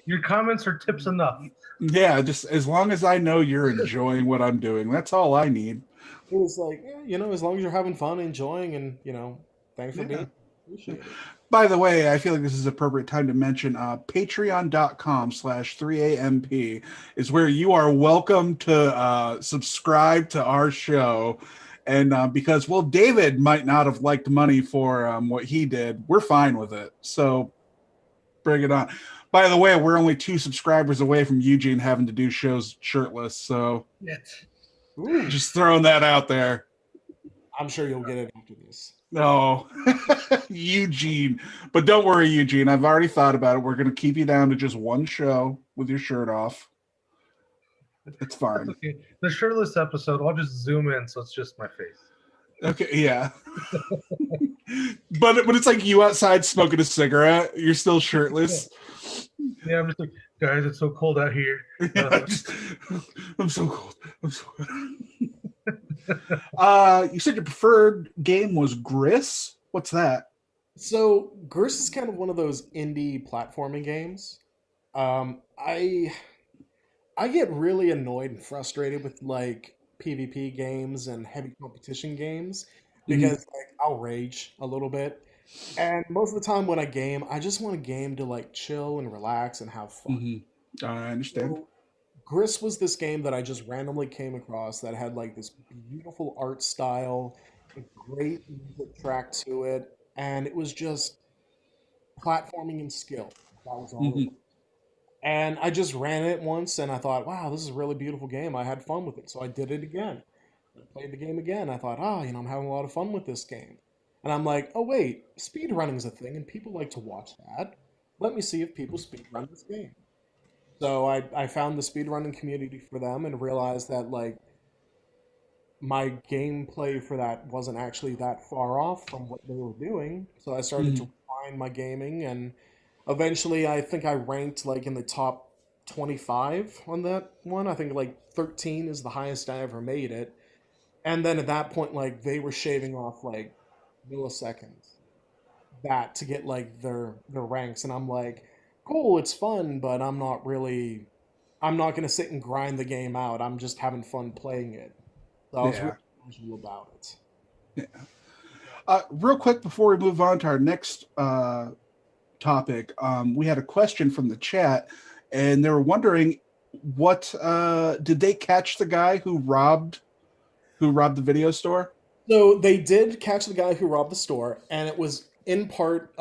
Your comments are tips enough. yeah, just as long as I know you're enjoying what I'm doing, that's all I need. It was like, yeah, as long as you're having fun, enjoying, and thanks for Yeah. being appreciated. By the way, I feel like this is appropriate time to mention patreon.com/3amp is where you are welcome to subscribe to our show. And because, well, David might not have liked money for what he did, we're fine with it. So bring it on. By the way, we're only 2 subscribers away from Eugene having to do shows shirtless. So Ooh, just throwing that out there. I'm sure you'll get it after this. No, Eugene. But don't worry, Eugene. I've already thought about it. We're going to keep you down to just 1 show with your shirt off. It's fine. Okay. The shirtless episode, I'll just zoom in so it's just my face. Okay, yeah. but it's like you outside smoking a cigarette. You're still shirtless. Yeah, I'm just like, guys, it's so cold out here. I'm so cold. I'm so cold. You said your preferred game was Gris. What's that? So Gris is kind of one of those indie platforming games. I get really annoyed and frustrated with like PvP games and heavy competition games Mhm, because like I'll rage a little bit. And most of the time when I game, I just want a game to like chill and relax and have fun. mhm. I understand. So Gris was this game that I just randomly came across that had like this beautiful art style, a great music track to it, and it was just platforming and skill. That was all it was. Mhm, And I just ran it once and I thought, wow, this is a really beautiful game. I had fun with it. So I did it again. I played the game again. I thought, I'm having a lot of fun with this game. And I'm like, oh, wait, speed running is a thing and people like to watch that. Let me see if people speed run this game. So I found the speedrunning community for them and realized that, like, my gameplay for that wasn't actually that far off from what they were doing. So I started to mhm. refine my gaming, and eventually I think I ranked like in the top 25 on that one. I think like 13 is the highest I ever made it. And then at that point, like they were shaving off like milliseconds that to get like their ranks, and I'm like, cool, it's fun, but I'm not gonna sit and grind the game out. I'm just having fun playing it. So I was really Yeah. casual about it. Yeah. Real quick before we move on to our next topic, we had a question from the chat, and they were wondering what did they catch the guy who robbed the video store? So they did catch the guy who robbed the store, and it was in part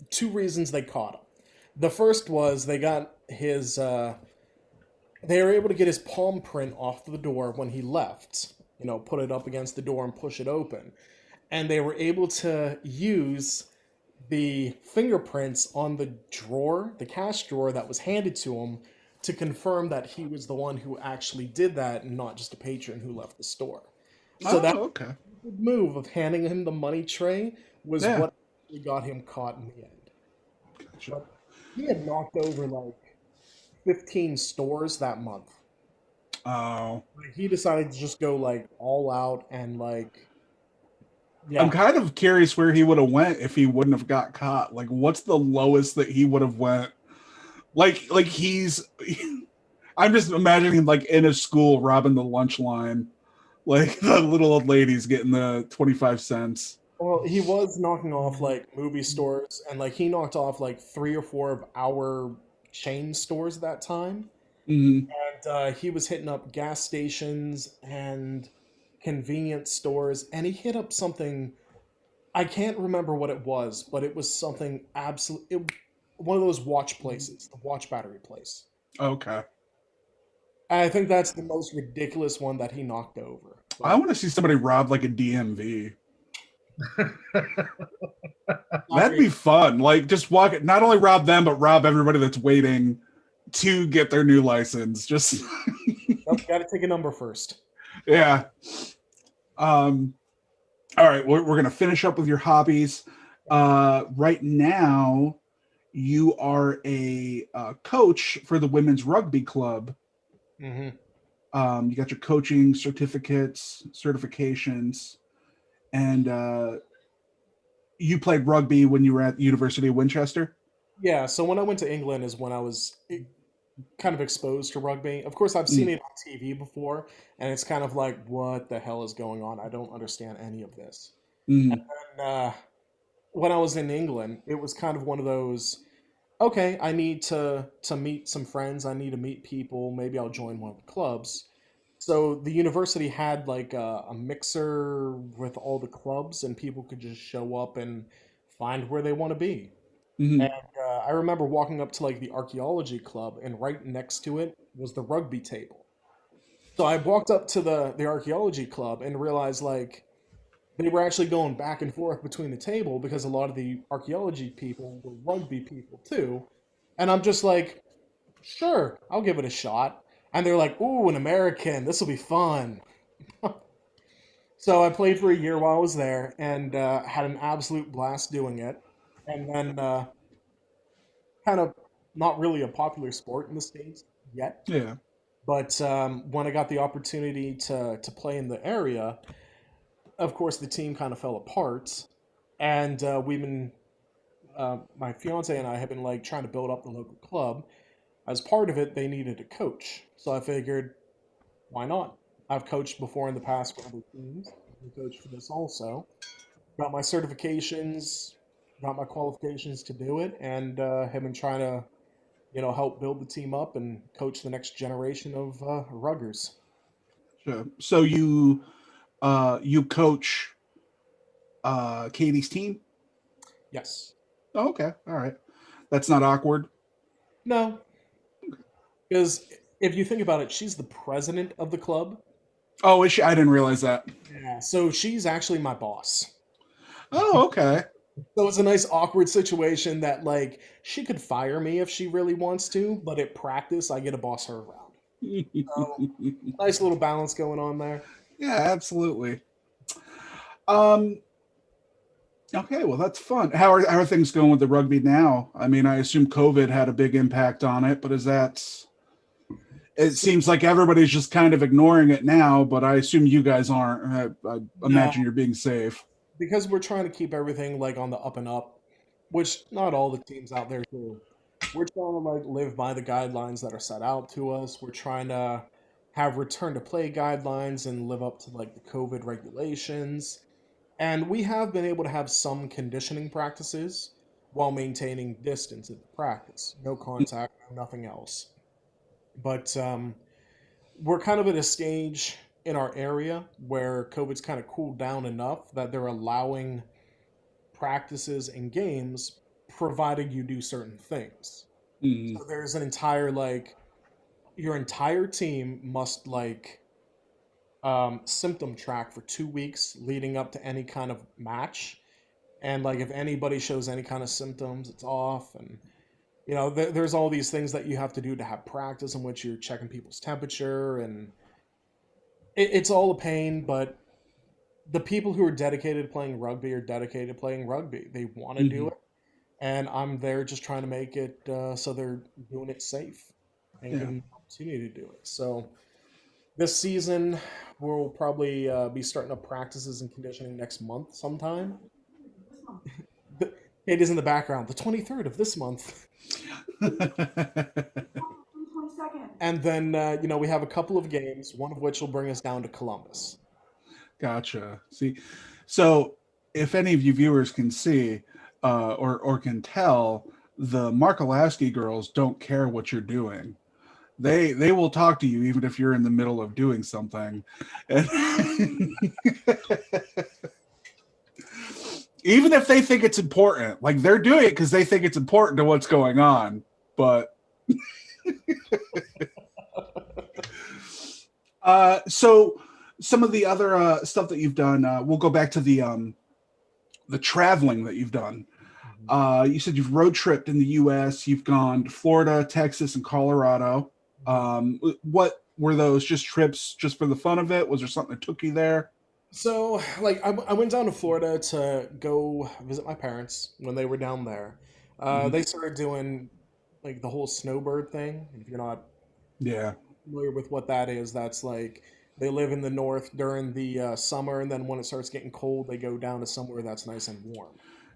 two reasons they caught him. The first was they were able to get his palm print off the door when he left. You know, put it up against the door and push it open, and they were able to use the fingerprints on the drawer, the cash drawer that was handed to him, to confirm that he was the one who actually did that and not just a patron who left the store. So that Oh, okay. move of handing him the money tray was Yeah. what actually got him caught in the end. Gotcha. But he had knocked over like 15 stores that month. Oh, Like, he decided to just go like all out and like, I'm yeah. kind of curious where he would have went if he wouldn't have got caught. Like, what's the lowest that he would have went? Like he's. I'm just imagining him like in a school robbing the lunch line, like the little old ladies getting the 25 cents. Well, he was knocking off like movie stores, and like he knocked off like three or four of our chain stores at that time. Hmm. And he was hitting up gas stations and convenience stores, and he hit up something. I can't remember what it was, but it was something one of those watch places, the watch battery place. Okay. I think that's the most ridiculous one that he knocked over. I But want to see somebody rob like a DMV. That'd I, be fun. Like just walk it, not only rob them, but rob everybody that's waiting to get their new license. Just nope, got to take a number first. yeah. Um, all right, we're gonna finish up with your hobbies. Right now, you are a coach for the women's rugby club. Hmm. You got your coaching certificates, certifications, and you played rugby when you were at the University of Winchester. Yeah, so when I went to England is when I was kind of exposed to rugby. Of course, I've seen Mm, it on TV before, and it's kind of like, what the hell is going on? I don't understand any of this. mm, And when I was in England, it was kind of one of those, okay, I need to meet some friends. I need to meet people. Maybe I'll join one of the clubs. So the university had like a mixer with all the clubs, and people could just show up and find where they want to be. And mm. I remember walking up to like the archaeology club, and right next to it was the rugby table. So I walked up to the archaeology club and realized like they were actually going back and forth between the table because a lot of the archaeology people were rugby people too. And I'm just like, sure, I'll give it a shot. And they're like, ooh, an American, this will be fun. So I played for a year while I was there and had an absolute blast doing it. And then kind of not really a popular sport in the States yet. Yeah. But when I got the opportunity to play in the area, of course, the team kind of fell apart. And my fiance and I have been like trying to build up the local club. As part of it, they needed a coach. So I figured, why not? I've coached before in the past for other teams. I can coach for this also. Got my certifications, got my qualifications to do it, and have been trying to, help build the team up and coach the next generation of ruggers. Sure. So you coach Katie's team? Yes. Oh, okay. All right. That's not awkward. No, because if you think about it, she's the president of the club. Oh, is she? I didn't realize that. Yeah. So she's actually my boss. Oh, okay. So it's a nice awkward situation that like she could fire me if she really wants to, but at practice I get to boss her around. So nice little balance going on there. Yeah, absolutely. Um, okay, well that's fun. How are things going with the rugby now? I mean, I assume COVID had a big impact on it, but it So, seems like everybody's just kind of ignoring it now, but I assume you guys aren't. I no, imagine you're being safe. because we're trying to keep everything like on the up and up, which not all the teams out there do. We're trying to like live by the guidelines that are set out to us. We're trying to have return to play guidelines and live up to like the COVID regulations. And we have been able to have some conditioning practices while maintaining distance at the practice. No contact, nothing else. But we're kind of at a stage in our area where COVID's kind of cooled down enough that they're allowing practices and games provided you do certain things. Mm, So there's an entire like your entire team must like symptom track for 2 weeks leading up to any kind of match. And like if anybody shows any kind of symptoms, it's off. And there's all these things that you have to do to have practice in which you're checking people's temperature, and it's all a pain. But the people who are dedicated to playing rugby are dedicated to playing rugby. They want to do mhm. it, and I'm there just trying to make it so they're doing it safe and Yeah. giving them the opportunity to do it. So this season, we'll probably be starting up practices and conditioning next month sometime. It is in the background, the 23rd of this month. And then, we have a couple of games, one of which will bring us down to Columbus. Gotcha. See, so if any of you viewers can see or can tell, the Markowski girls don't care what you're doing. They will talk to you even if you're in the middle of doing something, and even if they think it's important. Like they're doing it because they think it's important to what's going on. But so some of the other stuff that you've done, we'll go back to the traveling that you've done. Mhm. You said you've road tripped in the U.S. You've gone to Florida, Texas, and Colorado. What were those? Just trips, just for the fun of it? Was there something that took you there? So, like, I went down to Florida to go visit my parents when they were down there. Mhm. They started doing like the whole snowbird thing. If you're not Yeah, familiar with what that is, that's like they live in the north during the summer, and then when it starts getting cold, they go down to somewhere that's nice and warm.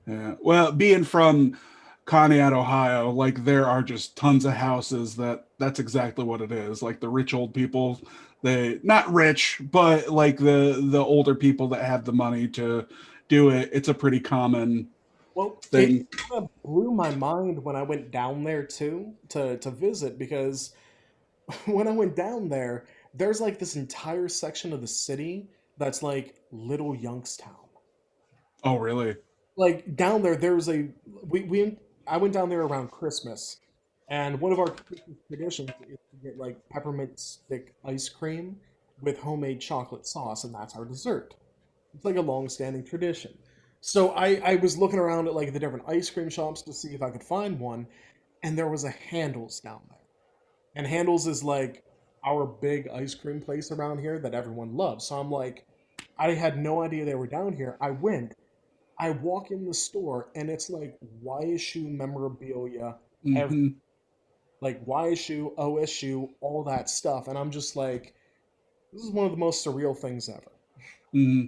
yeah. Well, being from Conneaut, Ohio, like there are just tons of houses that's exactly what it is. Like the rich old people, they not rich, but like the older people that have the money to do it. It's a pretty common Well, it thing. kind of blew my mind when I went down there too to visit because when I went down there, there's like this entire section of the city that's like Little Youngstown. Oh, really? Like down there, there was a we I went down there around Christmas, and one of our Christmas traditions is to get like peppermint stick ice cream with homemade chocolate sauce, and that's our dessert. It's like a long-standing tradition. So I was looking around at like the different ice cream shops to see if I could find one, and there was a Handles down there. And Handles is like our big ice cream place around here that everyone loves. So I'm like, I had no idea they were down here. I went. I walk in the store and it's like YSU memorabilia, every, Hmm. like YSU, OSU, all that stuff, and I'm just like, this is one of the most surreal things ever. Hmm.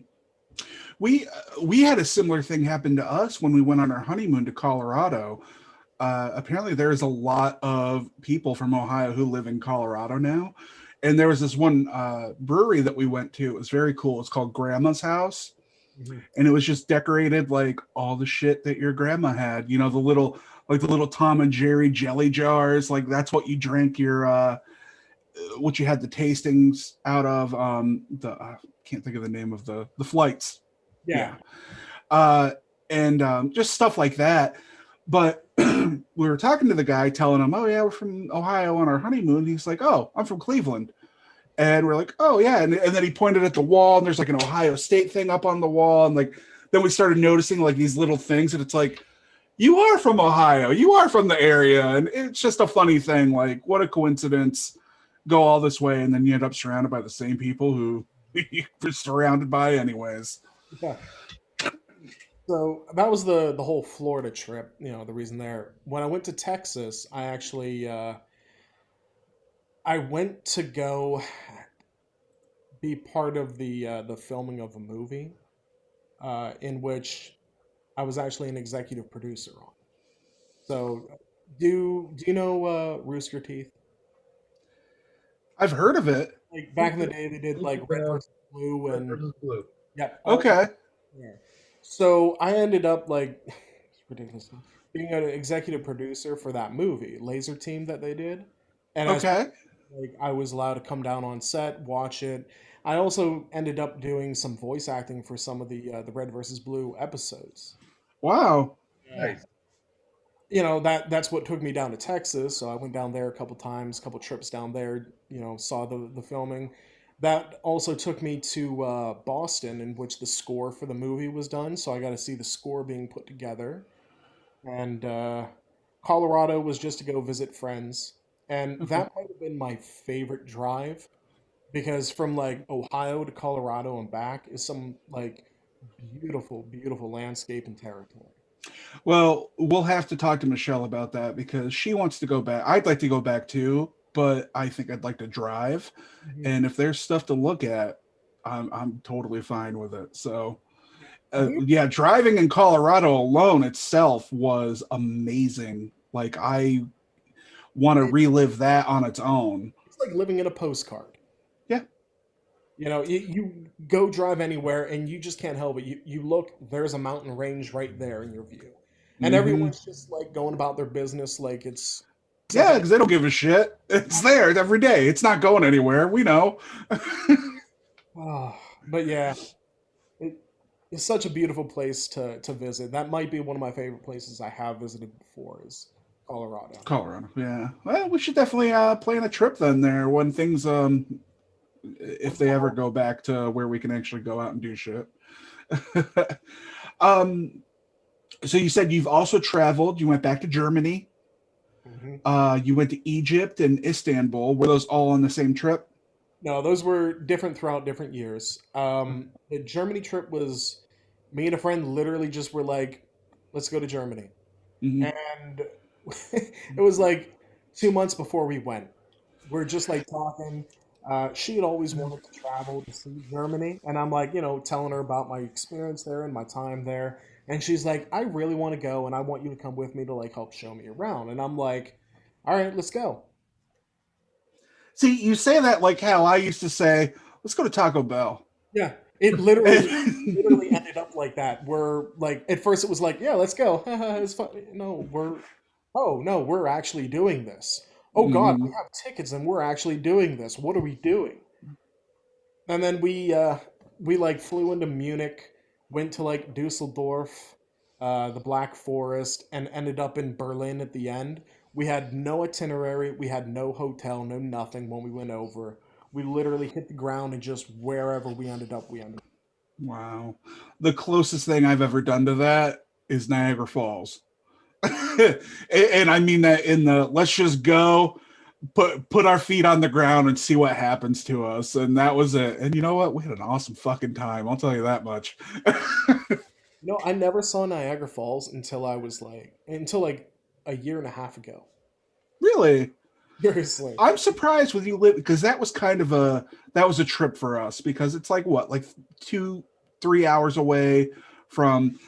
We had a similar thing happen to us when we went on our honeymoon to Colorado. Apparently, there's a lot of people from Ohio who live in Colorado now, and there was this one brewery that we went to. It was very cool. It's called Grandma's House, Mhm. and it was just decorated like all the shit that your grandma had. You know, the little Tom and Jerry jelly jars. Like that's what you drank your what you had the tastings out of. The can't think of the name of the flights. Yeah. Yeah, uh, and just stuff like that. But we were talking to the guy, telling him, "Oh yeah, we're from Ohio on our honeymoon." And he's like, "Oh, I'm from Cleveland." And we're like, "Oh yeah," and then he pointed at the wall, and there's like an Ohio State thing up on the wall, and like then we started noticing like these little things, and it's like, "You are from Ohio, you are from the area," and it's just a funny thing. Like, what a coincidence! Go all this way, and then you end up surrounded by the same people who you're surrounded by, anyways. Yeah. So that was the whole Florida trip. You know, the reason there. When I went to Texas, I actually I went to go be part of the filming of a movie in which I was actually an executive producer on. So, do you know Rooster Teeth? I've heard of it. Like back in the day, they did like Red versus Blue Red and versus Blue. yeah, all Okay. yeah. So I ended up like it's ridiculous being an executive producer for that movie, Laser Team that they did, and as Okay. like I was allowed to come down on set, watch it. I also ended up doing some voice acting for some of the Red versus Blue episodes. Wow. Uh, Nice. you know that's what took me down to Texas. So I went down there a couple times, a couple trips down there. You know, saw the filming. That also took me to Boston, in which the score for the movie was done. So I got to see the score being put together. And Colorado was just to go visit friends, and Okay. that might have been my favorite drive because from like Ohio to Colorado and back is some like beautiful, beautiful landscape and territory. Well, we'll have to talk to Michelle about that because she wants to go back. I'd like to go back too, but I think I'd like to drive. Mhm. And if there's stuff to look at, I'm totally fine with it. So, Have you? yeah, driving in Colorado alone itself was amazing. Like I want to relive that on its own. It's like living in a postcard. Yeah. You know, you go drive anywhere and you just can't help it. You look, there's a mountain range right there in your view. And Hmm. everyone's just like going about their business like it's such Yeah, a because they don't give a shit. It's there every day. It's not going anywhere. We know. oh, but yeah, it, it's such a beautiful place to visit. That might be one of my favorite places I have visited before is Colorado. Colorado. Yeah. Well, we should definitely plan a trip then there when things if they ever go back to where we can actually go out and do shit. um so you said you've also traveled. You went back to Germany. Mhm. You went to Egypt and Istanbul. Were those all on the same trip? No, those were different throughout different years. The Germany trip was me and a friend literally just were like, let's go to Germany. Hmm. And it was like 2 months before we went. We're just like talking. She had always wanted to travel to see Germany. And I'm like, you know, telling her about my experience there and my time there. And she's like, I really want to go and I want you to come with me to like help show me around. And I'm like, all right, let's go. See, you say that like how I used to say, let's go to Taco Bell. Yeah, it literally ended up like that. We're like, at first it was like, yeah, let's go. It's fun. No, oh no, we're actually doing this. Oh God, we Hmm. have tickets and we're actually doing this. What are we doing? And then we like flew into Munich, went to like Dusseldorf, the Black Forest, and ended up in Berlin at the end. We had no itinerary, we had no hotel, no nothing when we went over. We literally hit the ground and just wherever we ended up, we ended up. Wow. The closest thing I've ever done to that is Niagara Falls. And I mean that in the let's just go. put our feet on the ground and see what happens to us. And that was it. And you know what? We had an awesome fucking time. I'll tell you that much. I never saw Niagara Falls until like a year and a half ago. Really? Seriously. I'm surprised with you live because that was a trip for us because it's like what, like 2-3 hours away from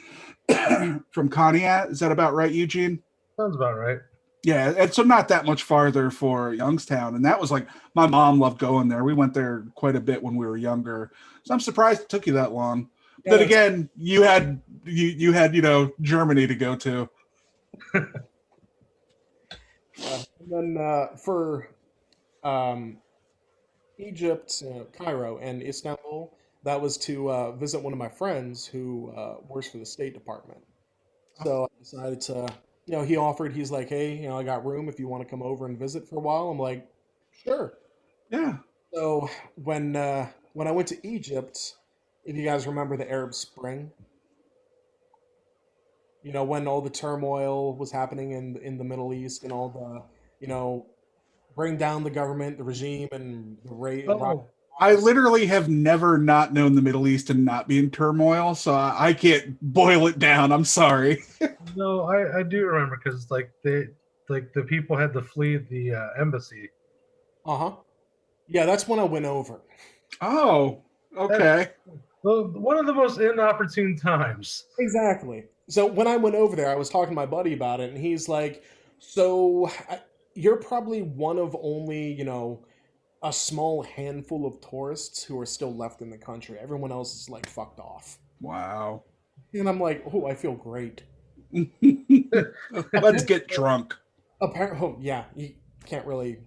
from Conneaut. Is that about right, Eugene? Sounds about right. Yeah, and so not that much farther for Youngstown, and that was like my mom loved going there. We went there quite a bit when we were younger, so I'm surprised it took you that long. Yeah, Then again, you had Germany to go to. and then for Egypt, Cairo, and Istanbul, that was to visit one of my friends who works for the State Department. So I decided to, he offered, he's like, hey, I got room if you want to come over and visit for a while. I'm like, sure. Yeah. So when I went to Egypt, if you guys remember the Arab Spring, when all the turmoil was happening in the Middle East and all the, bring down the government, the regime, and the rate. Oh, I literally have never not known the Middle East and not be in turmoil, so I can't boil it down. I'm sorry. no, I do remember because like the people had to flee the embassy. Uh-huh. Yeah, that's when I went over. Oh, okay. Well, one of the most inopportune times. Exactly. So when I went over there, I was talking to my buddy about it, and he's like, so you're probably one of only, a small handful of tourists who are still left in the country. Everyone else is like fucked off. Wow. And I'm like, oh, I feel great. Let's get drunk. Apparently, yeah, you can't really.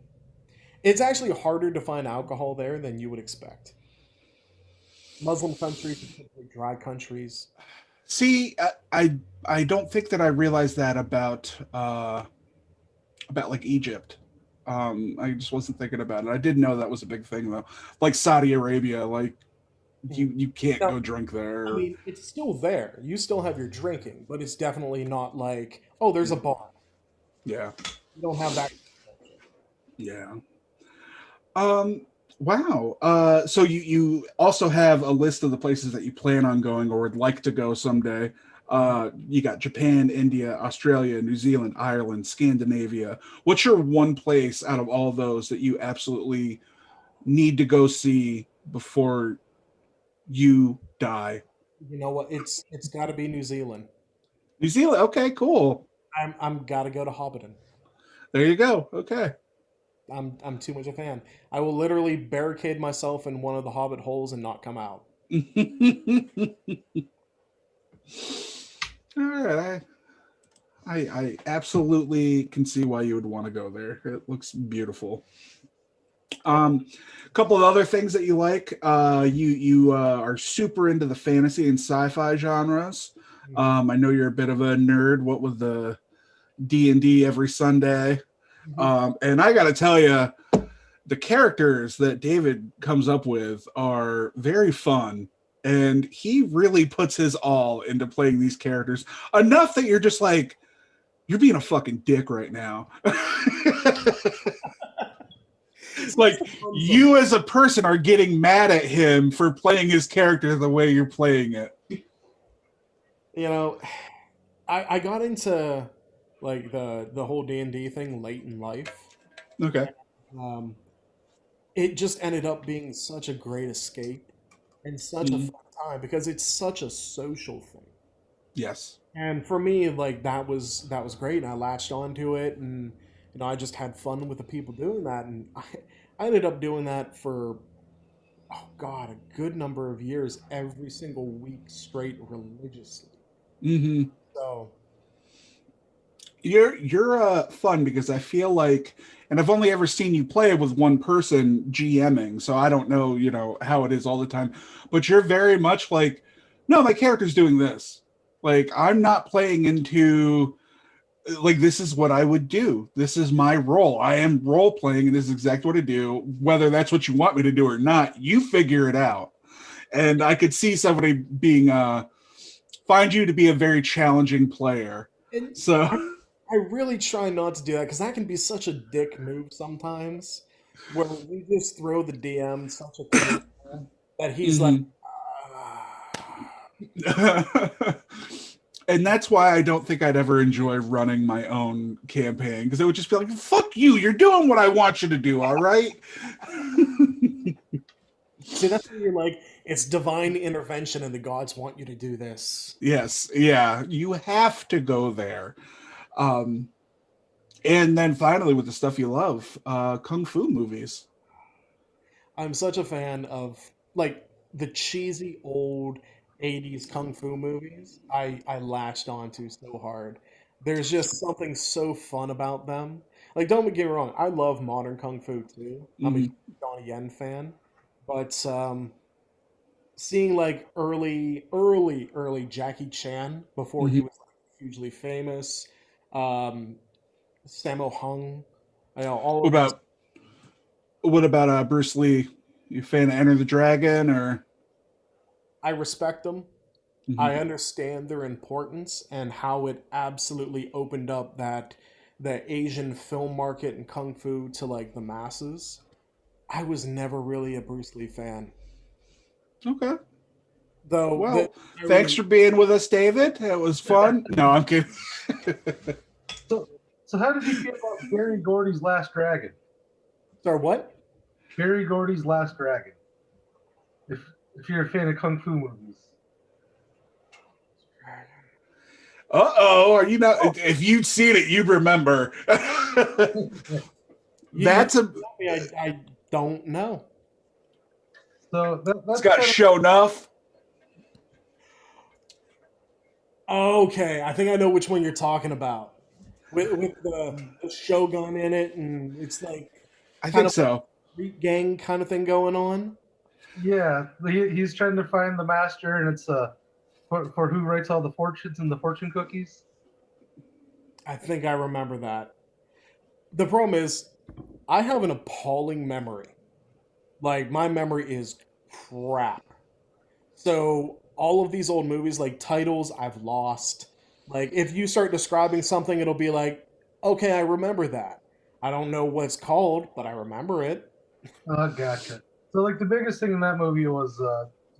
It's actually harder to find alcohol there than you would expect. Muslim countries, particularly dry countries. See, I don't think that I realized that about like Egypt. I just wasn't thinking about it. I did know that was a big thing though. Like Saudi Arabia, like you can't Now, go drink there. I mean, it's still there. You still have your drinking, but it's definitely not like, oh, there's a bar. Yeah. You don't have that. Yeah. Wow. So you also have a list of the places that you plan on going or would like to go someday. You got Japan, India, Australia, New Zealand, Ireland, Scandinavia. What's your one place out of all those that you absolutely need to go see before you die? You know what? It's got to be New Zealand. New Zealand. Okay, cool. I'm got to go to Hobbiton. There you go. Okay. I'm too much a fan. I will literally barricade myself in one of the Hobbit holes and not come out. All right. I absolutely can see why you would want to go there. It looks beautiful. A couple of other things that you like. You are super into the fantasy and sci-fi genres. I know you're a bit of a nerd. What with the D&D every Sunday. And I got to tell you, the characters that David comes up with are very fun. And he really puts his all into playing these characters enough that you're just like, you're being a fucking dick right now. Like you as a person are getting mad at him for playing his character the way you're playing it. I got into like the whole D&D thing late in life. Okay. It just ended up being such a great escape and such a fun time because it's such a social thing. Yes. And for me, like that was great. And I latched onto it, and I just had fun with the people doing that, and I ended up doing that for a good number of years, every single week straight, religiously. Mm-hmm. So you're fun because I feel like, and I've only ever seen you play with one person GMing, so I don't know, how it is all the time. But you're very much like, no, my character's doing this. Like I'm not playing into, like this is what I would do. This is my role. I am role playing, and this is exactly what I do. Whether that's what you want me to do or not, you figure it out. And I could see somebody being find you to be a very challenging player. and So. I really try not to do that because that can be such a dick move sometimes, where we just throw the DM such a curveball that he's like, Mhm. "Ah." And that's why I don't think I'd ever enjoy running my own campaign, because it would just be like, fuck you, you're doing what I want you to do, all right? See, that's when you're like, it's divine intervention and the gods want you to do this. Yes, yeah, you have to go there. Um, and then finally, with the stuff you love, kung fu movies. I'm such a fan of like the cheesy old 80s kung fu movies. I latched onto so hard. There's just something so fun about them. Like don't get me wrong, I love modern kung fu too. I'm a huge Mhm. Donnie Yen fan, but seeing like early Jackie Chan before he Mhm. was like hugely famous, um, Sammo Hung, all What of those. about Bruce Lee? You a fan of Enter the Dragon or? I respect them. Mhm. I understand their importance and how it absolutely opened up the Asian film market and kung fu to like the masses. I was never really a Bruce Lee fan, Okay. though. The Well, thanks irony, for being with us, David. It was fun. No, I'm kidding. So, so how did you feel about Barry Gordy's Last Dragon? sorry, what? Barry Gordy's Last Dragon. If if you're a fan of kung fu movies, Uh-oh, are you not? If you'd seen it, you'd remember. You That's a. tell me I don't know. so It's that's got kind of show enough. Okay, I think I know which one you're talking about. With the Shogun in it, and it's like I kind think of like so. a street gang kind of thing going on. yeah. He's trying to find the master, and it's for who writes all the fortunes and the fortune cookies. I think I remember that. The problem is, I have an appalling memory. Like my memory is crap. So all of these old movies, like titles, I've lost. Like if you start describing something, it'll be like, okay, I remember that. I don't know what it's called, but I remember it. Oh, gotcha. So like the biggest thing in that movie was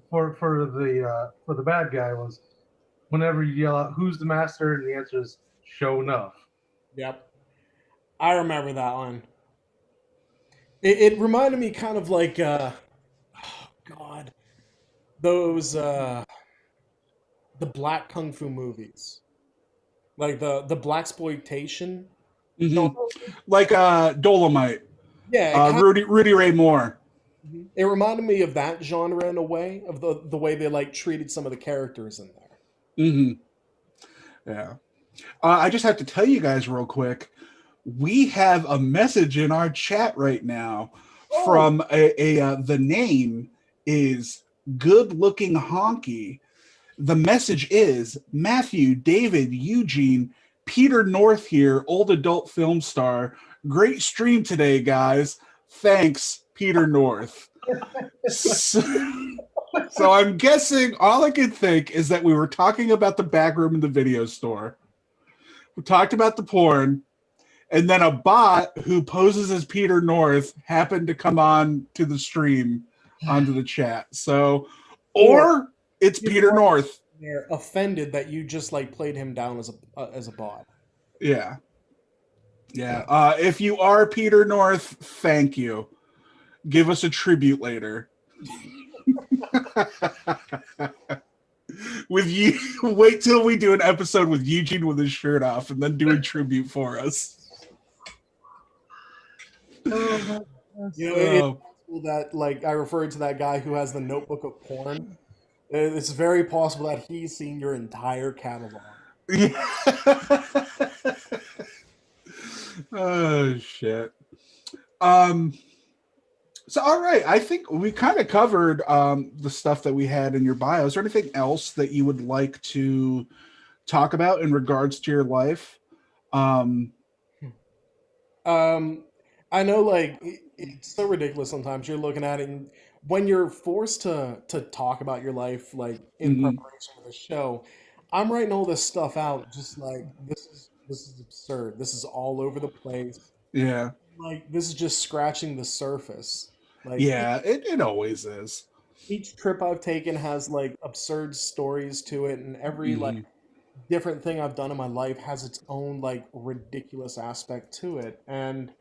for the bad guy was whenever you yell out who's the master and the answer is show enough. Yep, I remember that one. It reminded me kind of like, oh God, those the black kung fu movies, like the black exploitation. Hmm. No, Like Dolomite, yeah, it kind Rudy Ray Moore. of, it reminded me of that genre in a way of the way they like treated some of the characters in there. Hmm. Yeah. I just have to tell you guys real quick. We have a message in our chat right now Oh, from the name is Good Looking Honky. The message is Matthew, David, Eugene, Peter North here, old adult film star. Great stream today, guys. Thanks, Peter North. So, so I'm guessing all I could think is that we were talking about the back room in the video store. We talked about the porn, and then a bot who poses as Peter North happened to come on to the stream onto the chat. So, or or it's Peter Peter North North. they're offended that you just like played him down as a bot. Yeah. Yeah. If you are Peter North, thank you. Give us a tribute later. With you, wait till we do an episode with Eugene with his shirt off and then do a tribute for us. Oh, You know, it's Oh. possible that like I referred to that guy who has the notebook of porn. It's very possible that he's seen your entire catalog. Yeah. Oh shit. Um so all right, I think we kind of covered the stuff that we had in your bio. Is there anything else that you would like to talk about in regards to your life? Um Um, I know, like it's so ridiculous. Sometimes you're looking at it, and when you're forced to talk about your life, like in mhm. preparation for the show, I'm writing all this stuff out. Just like this is this is absurd. This is all over the place. Yeah. Like, this is just scratching the surface. Like, Yeah, it always is. each trip I've taken has like absurd stories to it, and every like Hmm. different thing I've done in my life has its own like ridiculous aspect to it. And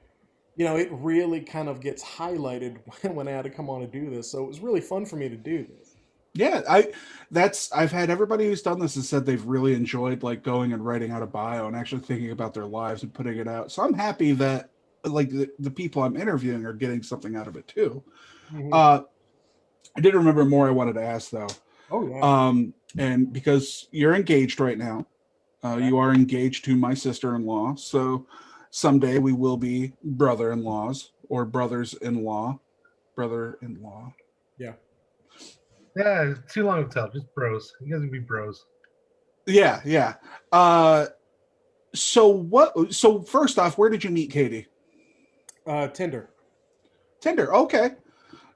it really kind of gets highlighted when I had to come on to do this. So it was really fun for me to do this. Yeah, I've had everybody who's done this has said they've really enjoyed like going and writing out a bio and actually thinking about their lives and putting it out. So I'm happy that like the people I'm interviewing are getting something out of it too. Mhm. Uh, I did remember more I wanted to ask though. Oh yeah. And because you're engaged right now, Correct. you are engaged to my sister-in-law. So someday we will be brother-in-laws or brothers-in-law, brother-in-law. Yeah. Yeah, too long to tell. Just bros. You guys can be bros. Yeah, yeah. Uh, so what? So first off, where did you meet Katie? Tinder. Tinder. Okay.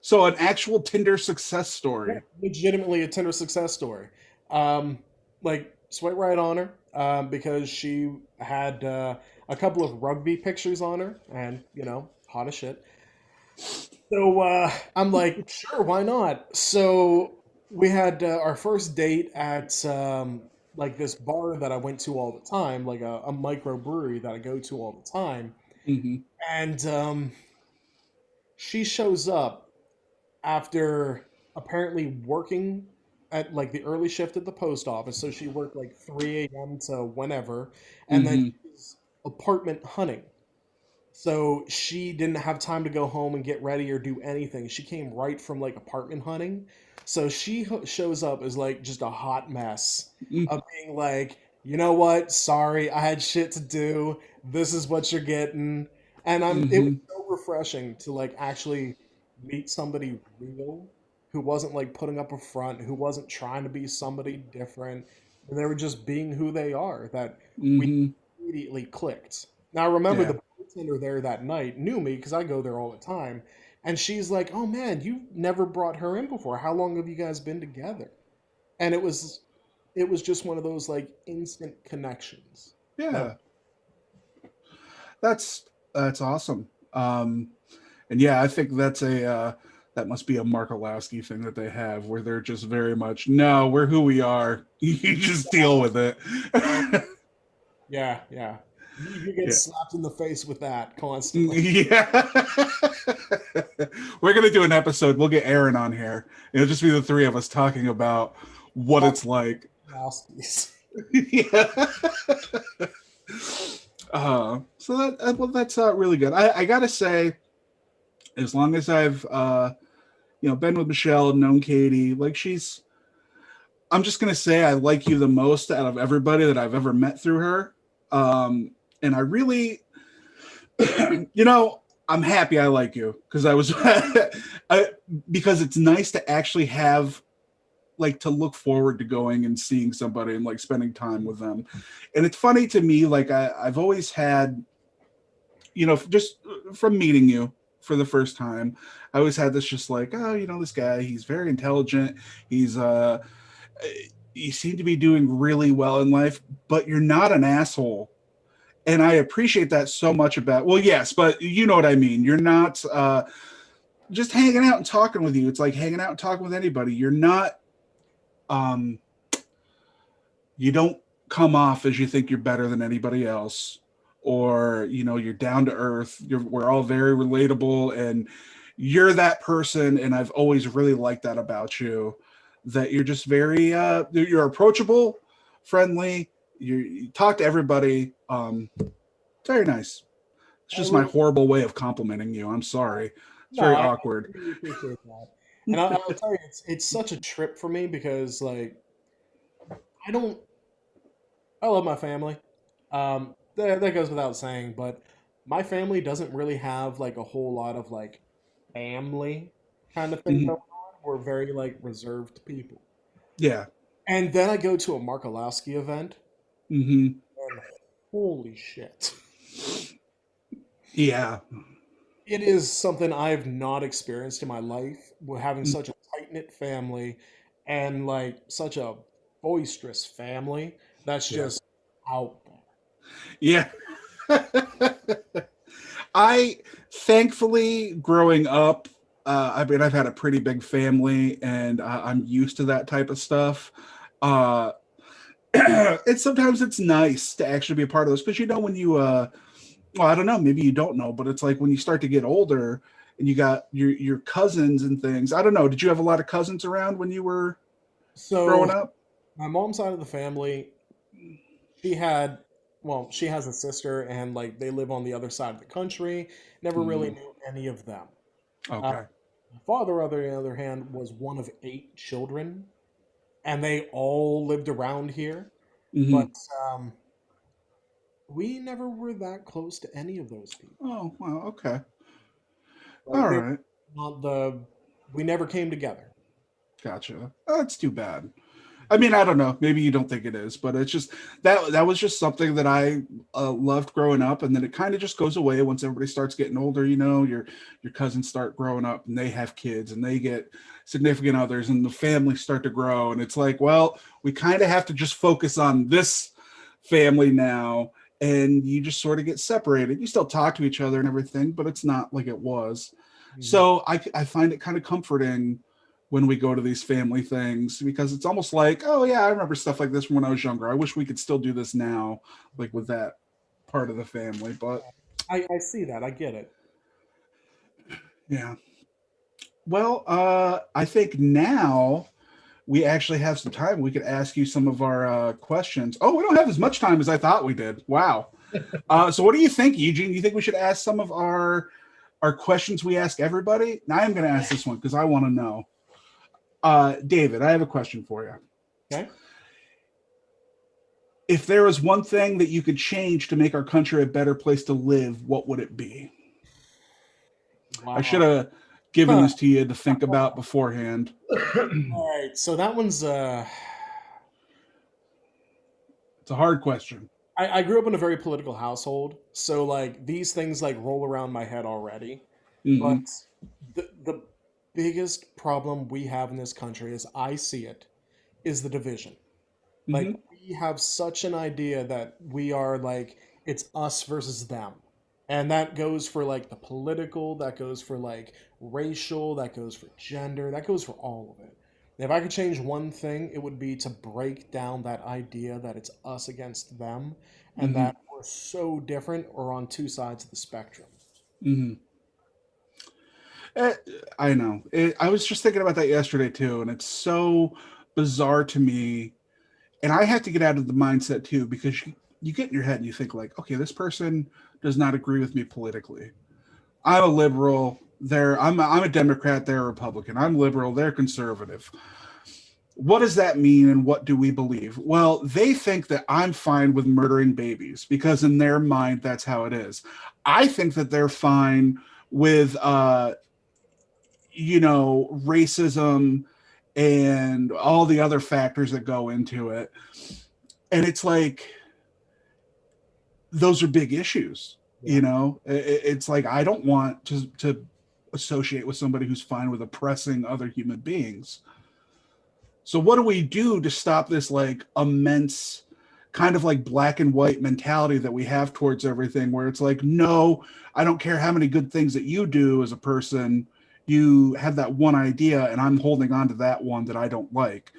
So an actual Tinder success Yeah, story. legitimately a Tinder success story. Um, like swipe right on her because she had a couple of rugby pictures on her, and hot as shit. So I'm like, sure, why not? So we had our first date at like this bar that I went to all the time, like a microbrewery that I go to all the time, Hmm. and she shows up after apparently working at like the early shift at the post office. So she worked like 3 a.m. to whenever, and then Hmm. she was apartment hunting. So she didn't have time to go home and get ready or do anything. She came right from like apartment hunting. So she shows up as like just a hot mess of being like, you know what? Sorry, I had shit to do. This is what you're getting. And it was Hmm. so refreshing to like actually meet somebody real who wasn't like putting up a front, who wasn't trying to be somebody different. They were just being who they are, that we Hmm. immediately clicked. Now I remember Yeah. the bartender there that night knew me because I go there all the time, and she's like, "Oh man, you never brought her in before. How long have you guys been together?" And it was just one of those like instant connections. That Yeah. That's awesome. And yeah, I think that's a that must be a Mark Olowski thing that they have where they're just very much no, we're who we are. You just deal with it. oh yeah, yeah. You get Yeah. slapped in the face with that constantly. Yeah. We're gonna do an episode. We'll get Aaron on here. It'll just be the three of us talking about what Fuck it's like. Olowskis. Yeah. So well, that's really good. I gotta say, as long as I've been with Michelle and known Katie, like I'm just gonna say I like you the most out of everybody that I've ever met through her. And I really, you know, I'm happy I like you because I was, because it's nice to actually have like to look forward to going and seeing somebody and like spending time with them. And it's funny to me, like I've always had, just from meeting you for the first time, I always had this just like, oh, this guy, he's very intelligent. He's you seem to be doing really well in life, but you're not an asshole. And I appreciate that so much well, yes, but you know what I mean. You're not just hanging out and talking with you. It's like hanging out and talking with anybody. You're not, um, you don't come off as you think you're better than anybody else, or you're down to earth. We're all very relatable, and you're that person. And I've always really liked that about you, that you're just very you're approachable, friendly. You talk to everybody. Very nice. It's I just my really horrible way of complimenting you. I'm sorry. It's no, very I awkward. really appreciate that. And I'll tell you, it's such a trip for me because like I don't I love my family. That goes without saying, but my family doesn't really have like a whole lot of like family kind of thing Mhm. going on. We're very like reserved people. Yeah. And then I go to a Mark Olowski event, Hmm. and holy shit. Yeah. It is something I've not experienced in my life. We're having such a tight knit family and like such a boisterous family that's Yeah. just out there. Yeah. I thankfully growing up, I mean, I've had a pretty big family, and I'm used to that type of stuff. Uh, and sometimes it's nice to actually be a part of this because when you, well, I don't know, maybe you don't know, but it's like when you start to get older and you got your cousins and things. I don't know. Did you have a lot of cousins around when you were growing So up? my mom's side of the family, she had, well, she has a sister, and like they live on the other side of the country. Never really Mm, knew any of them. Uh, okay. my father, on the other hand, was one of 8 children, and they all lived around here. Hmm. But um, we never were that close to any of those people. Oh, well, okay. Like All they're right. not the. We never came together. Gotcha. That's too bad. I mean, I don't know. Maybe you don't think it is, but it's just that was just something that I loved growing up, and then it kind of just goes away once everybody starts getting older. Your cousins start growing up, and they have kids, and they get significant others, and the families start to grow, and it's like, well, we kind of have to just focus on this family now, and you just sort of get separated. You still talk to each other and everything, but it's not like it was. Mhm. So I find it kind of comforting when we go to these family things because it's almost like, oh yeah, I remember stuff like this from when I was younger. I wish we could still do this now, like with that part of the family. But I see that. I get it. yeah. Well, I think now we actually have some time. We could ask you some of our questions. Oh, we don't have as much time as I thought we did. Wow. So what do you think, Eugene? You think we should ask some of our questions we ask everybody? Now I'm going to ask this one because I want to know. David, I have a question for you. Okay. If there was one thing that you could change to make our country a better place to live, what would it be? I should Wow. have given Huh. this to you to think about beforehand. All right. So that one's. It's a hard question. I grew up in a very political household, so like these things like roll around my head already. But Hmm. the biggest problem we have in this country, as I see it, is the division. Like Hmm. we have such an idea that we are like it's us versus them. And that goes for like the political, that goes for like racial, that goes for gender, that goes for all of it. If I could change one thing, it would be to break down that idea that it's us against them and Hmm. that we're so different or on two sides of the spectrum. Hmm. Eh, I know. I was just thinking about that yesterday too, and it's so bizarre to me. And I have to get out of the mindset too because you get in your head and you think like, okay, this person does not agree with me politically. I'm a liberal. I'm a Democrat. They're a Republican. I'm liberal. They're conservative. What does that mean, and what do we believe? Well, they think that I'm fine with murdering babies because in their mind that's how it is. I think that they're fine with racism and all the other factors that go into it. And it's like those are big issues. Yeah. It's like I don't want to associate with somebody who's fine with oppressing other human beings. So what do we do to stop this like immense kind of like black and white mentality that we have towards everything where it's like, no, I don't care how many good things that you do as a person, you have that one idea and I'm holding on to that one that I don't like.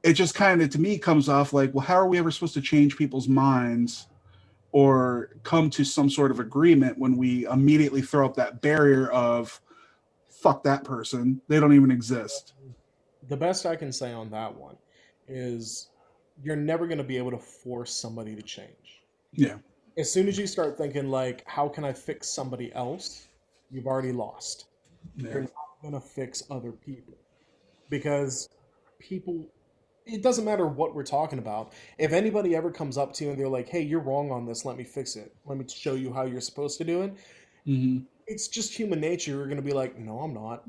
It just kind of to me comes off like, well, how are we ever supposed to change people's minds or come to some sort of agreement when we immediately throw up that barrier of fuck that person, they don't even exist. The best I can say on that one is you're never going to be able to force somebody to change. Yeah. As soon as you start thinking like how can I fix somebody else, you've already lost. Yeah. You're not going to fix other people because people it doesn't matter what we're talking about. If anybody ever comes up to you and they're like, "Hey, you're wrong on this. Let me fix it. Let me show you how you're supposed to do it." Mm-hmm. It's just human nature. You're going to be like, "No, I'm not.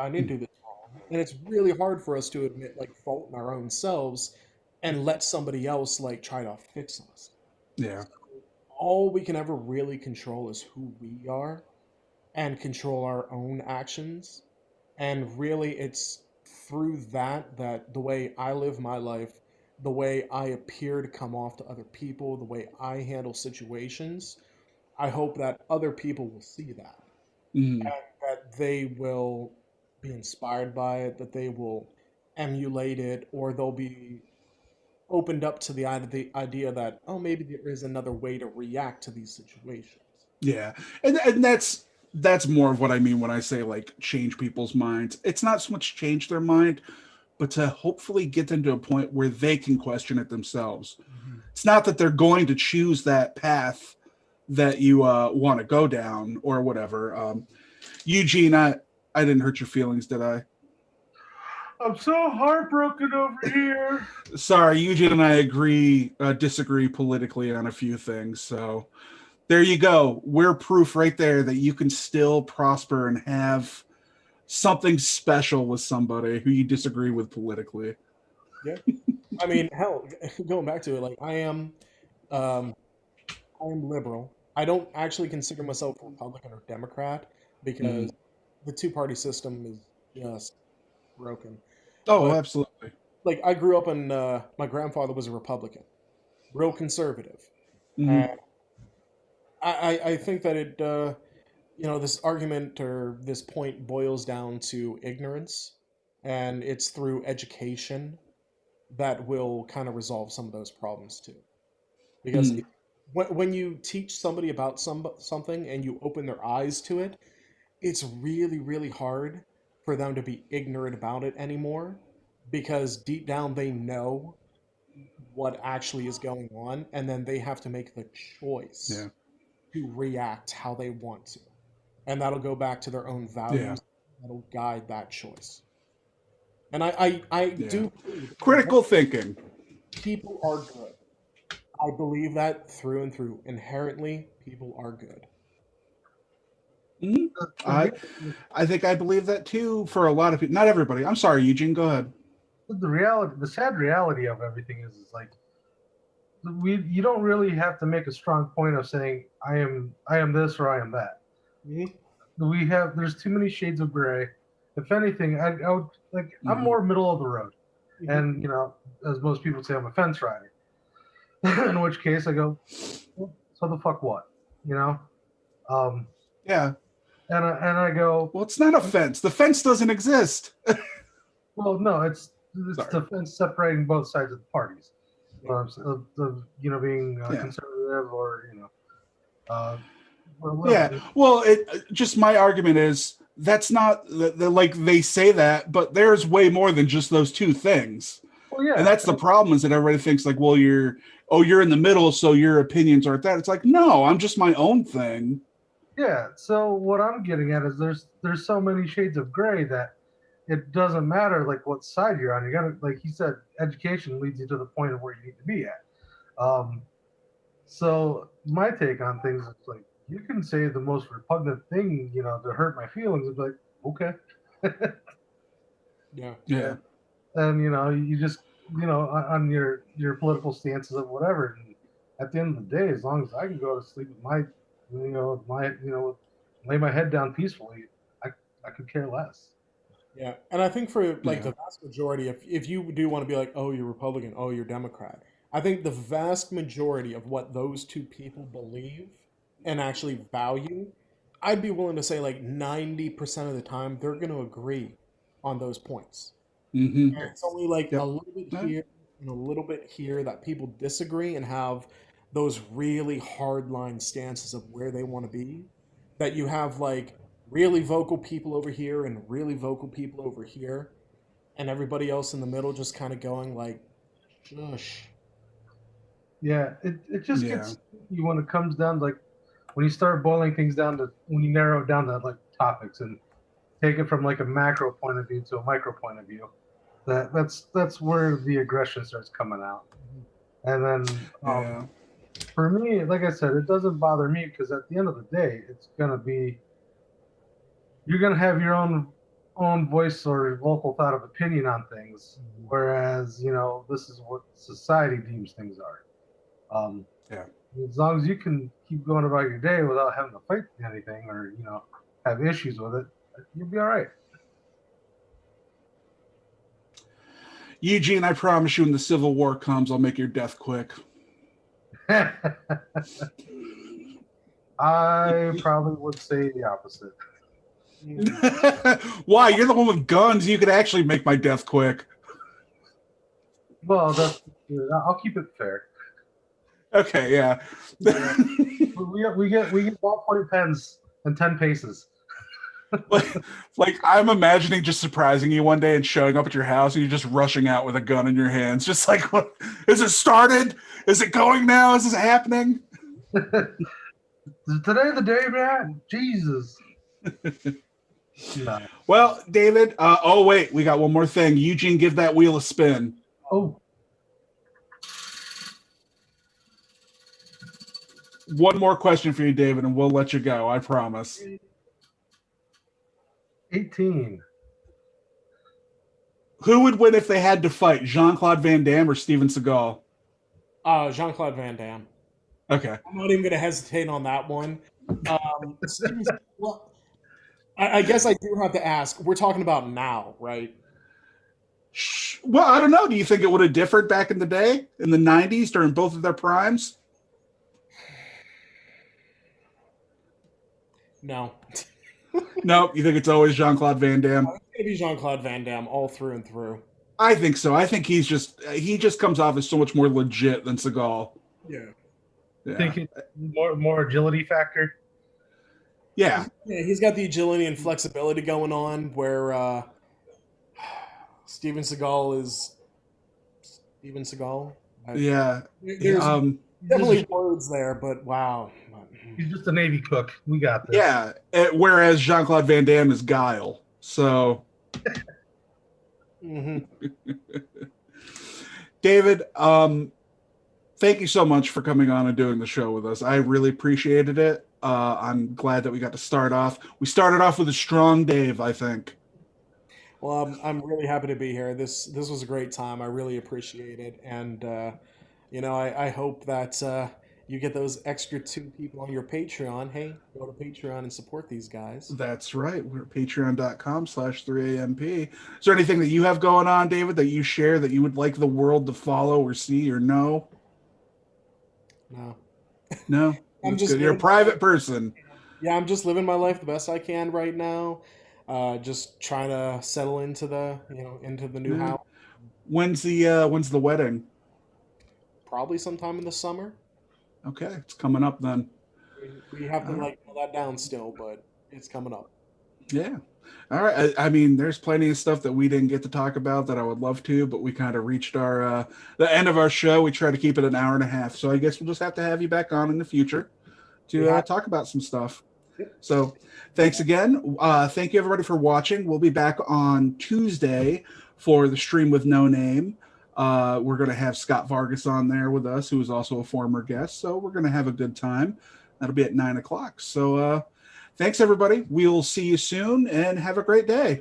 I didn't do this wrong." And it's really hard for us to admit like fault in our own selves and let somebody else like try to fix us. Yeah. All we can ever really control is who we are and control our own actions. And really, it's through that that the way I live my life the way I appear to come off to other people, the way I handle situations, I hope that other people will see that, Mhm. and that they will be inspired by it, that they will emulate it, or they'll be opened up to the idea that, oh, maybe there is another way to react to these situations. Yeah, and that's more of what I mean when I say like change people's minds. It's not so much change their mind, but to hopefully get them to a point where they can question it themselves. Mhm. It's not that they're going to choose that path that you want to go down or whatever. Eugene, I didn't hurt your feelings, did I? I'm so heartbroken over here. Sorry, Eugene and I disagree politically on a few things. So there you go. We're proof right there that you can still prosper and have something special with somebody who you disagree with politically. Yeah, I mean, hell, going back to it, like um, I am liberal. I don't actually consider myself Republican or Democrat because Mhm. the two-party system is just broken. Oh, But absolutely. like, I grew up in my grandfather was a Republican, real conservative, Hmm. and I think that this argument or this point boils down to ignorance, and it's through education that will kind of resolve some of those problems too. Because Hmm. when you teach somebody about something and you open their eyes to it, it's really, really hard for them to be ignorant about it anymore, because deep down they know what actually is going on, and then they have to make the choice Yeah. to react how they want to. And that'll go back to their own Yeah. values that'll guide that choice. And I Yeah. do believe Critical thinking. people are good. I believe that through and through. Inherently, people are good. Hmm. The I I think I believe that too for a lot of people. Not everybody. I'm sorry, Eugene. Go ahead. the sad reality of everything is like you don't really have to make a strong point of saying I am this or I am that. Mhm. There's too many shades of gray. If anything, I would like I'm Hmm. more middle of the road, Mhm. and as most people say, I'm a fence rider. In which case, I go, well, so the fuck what, you know? Um, Yeah. and I go, Well, it's not a fence. The fence doesn't exist. well, no, it's Sorry. the fence separating both sides of the parties. Yeah. Being Yeah. conservative or uh, or Yeah. liberal. Well, it just my argument is that's not like they say that, but there's way more than just those two things. Well, And yeah, that's the problem is that everybody thinks like, well, you're in the middle, so your opinions aren't that. It's like, no, I'm just my own thing. yeah. So what I'm getting at is there's so many shades of gray that it doesn't matter like what side you're on. You gotta, like he said, education leads you to the point of where you need to be at. Um, so my take on things is like you can say the most repugnant thing, to hurt my feelings. It's like okay, Yeah. Yeah. and you just on your political stances of whatever. And at the end of the day, as long as I can go to sleep with lay my head down peacefully, I I could care less. Yeah. And I think for like Yeah. the vast majority, if you do want to be like, oh, you're Republican, oh, you're Democrat, I think the vast majority of what those two people believe and actually value, I'd be willing to say like 90% of the time they're going to agree on those points. Hmm. And it's only like a Yep. little bit here and a little bit here that people disagree and have those really hard line stances of where they want to be. That you have like really vocal people over here and really vocal people over here, and everybody else in the middle just kind of going like, shush. Yeah, it just Yeah. gets you when it comes down to, like when you start boiling things down to when you narrow it down to like topics and take it from like a macro point of view to a micro point of view. That's where the aggression starts coming out. And then Yeah. for me, like I said, it doesn't bother me because at the end of the day, it's gonna be you're gonna have your own voice or vocal thought of opinion on things, Mhm. whereas this is what society deems things are. Um, Yeah. as long as you can keep going about your day without having to fight anything or have issues with it, you'll be all right. Eugene, I promise you, when the Civil War comes, I'll make your death quick. I probably would say the opposite. Why? You're the one with guns. You could actually make my death quick. Well, I'll keep it fair. Okay, yeah. We get ballpoint pens and 10 paces. like I'm imagining just surprising you one day and showing up at your house and you're just rushing out with a gun in your hands, just like, what, is it started? Is it going now? Is this happening? Is today the day, man? Jesus. No. Well, David. Oh wait, we got one more thing. Eugene, give that wheel a spin. Oh, One more question for you, David, and we'll let you go. I promise. 18. Who would win if they had to fight, Jean-Claude Van Damme or Steven Seagal? Jean-Claude Van Damme. Okay. I'm not even going to hesitate on that one. Well, I guess I do have to ask. We're talking about now, right? Well, I don't know. Do you think it would have differed back in the day, in the 90s, during both of their primes? No. No, you think it's always Jean-Claude Van Damme? It's going to be Jean-Claude Van Damme all through and through. I think so. I think he just comes off as so much more legit than Seagal. Yeah. Yeah. Think it's more agility factor. Yeah. Yeah, he's got the agility and flexibility going on where Steven Seagal is Steven Seagal. Yeah. There's definitely words there, but wow. He's just a Navy cook. We got this. Yeah. Whereas Jean-Claude Van Damme is Guile. So, David, thank you so much for coming on and doing the show with us. I really appreciated it. I'm glad that we got to start off. We started off with a strong Dave, I think. Well, I'm really happy to be here. This was a great time. I really appreciate it, and I hope that you get those extra 2 people on your Patreon. Hey, go to Patreon and support these guys. That's right. We're at patreon.com/3AMP. Is there anything that you have going on, David, that you share that you would like the world to follow or see or know? No. No? I'm just You're a private person. Yeah, I'm just living my life the best I can right now. Just trying to settle into the new house. When's the wedding? Probably sometime in the summer. Okay, it's coming up then. We have to nail that down still, but it's coming up. Yeah. All right. I mean, there's plenty of stuff that we didn't get to talk about that I would love to, but we kind of reached the end of our show. We try to keep it an hour and a half, so I guess we'll just have to have you back on in the future to talk about some stuff. So, thanks again. Thank you everybody for watching. We'll be back on Tuesday for the stream with No Name. We're going to have Scott Vargas on there with us, who is also a former guest. So we're going to have a good time. That'll be at 9 o'clock. So thanks, everybody. We'll see you soon and have a great day.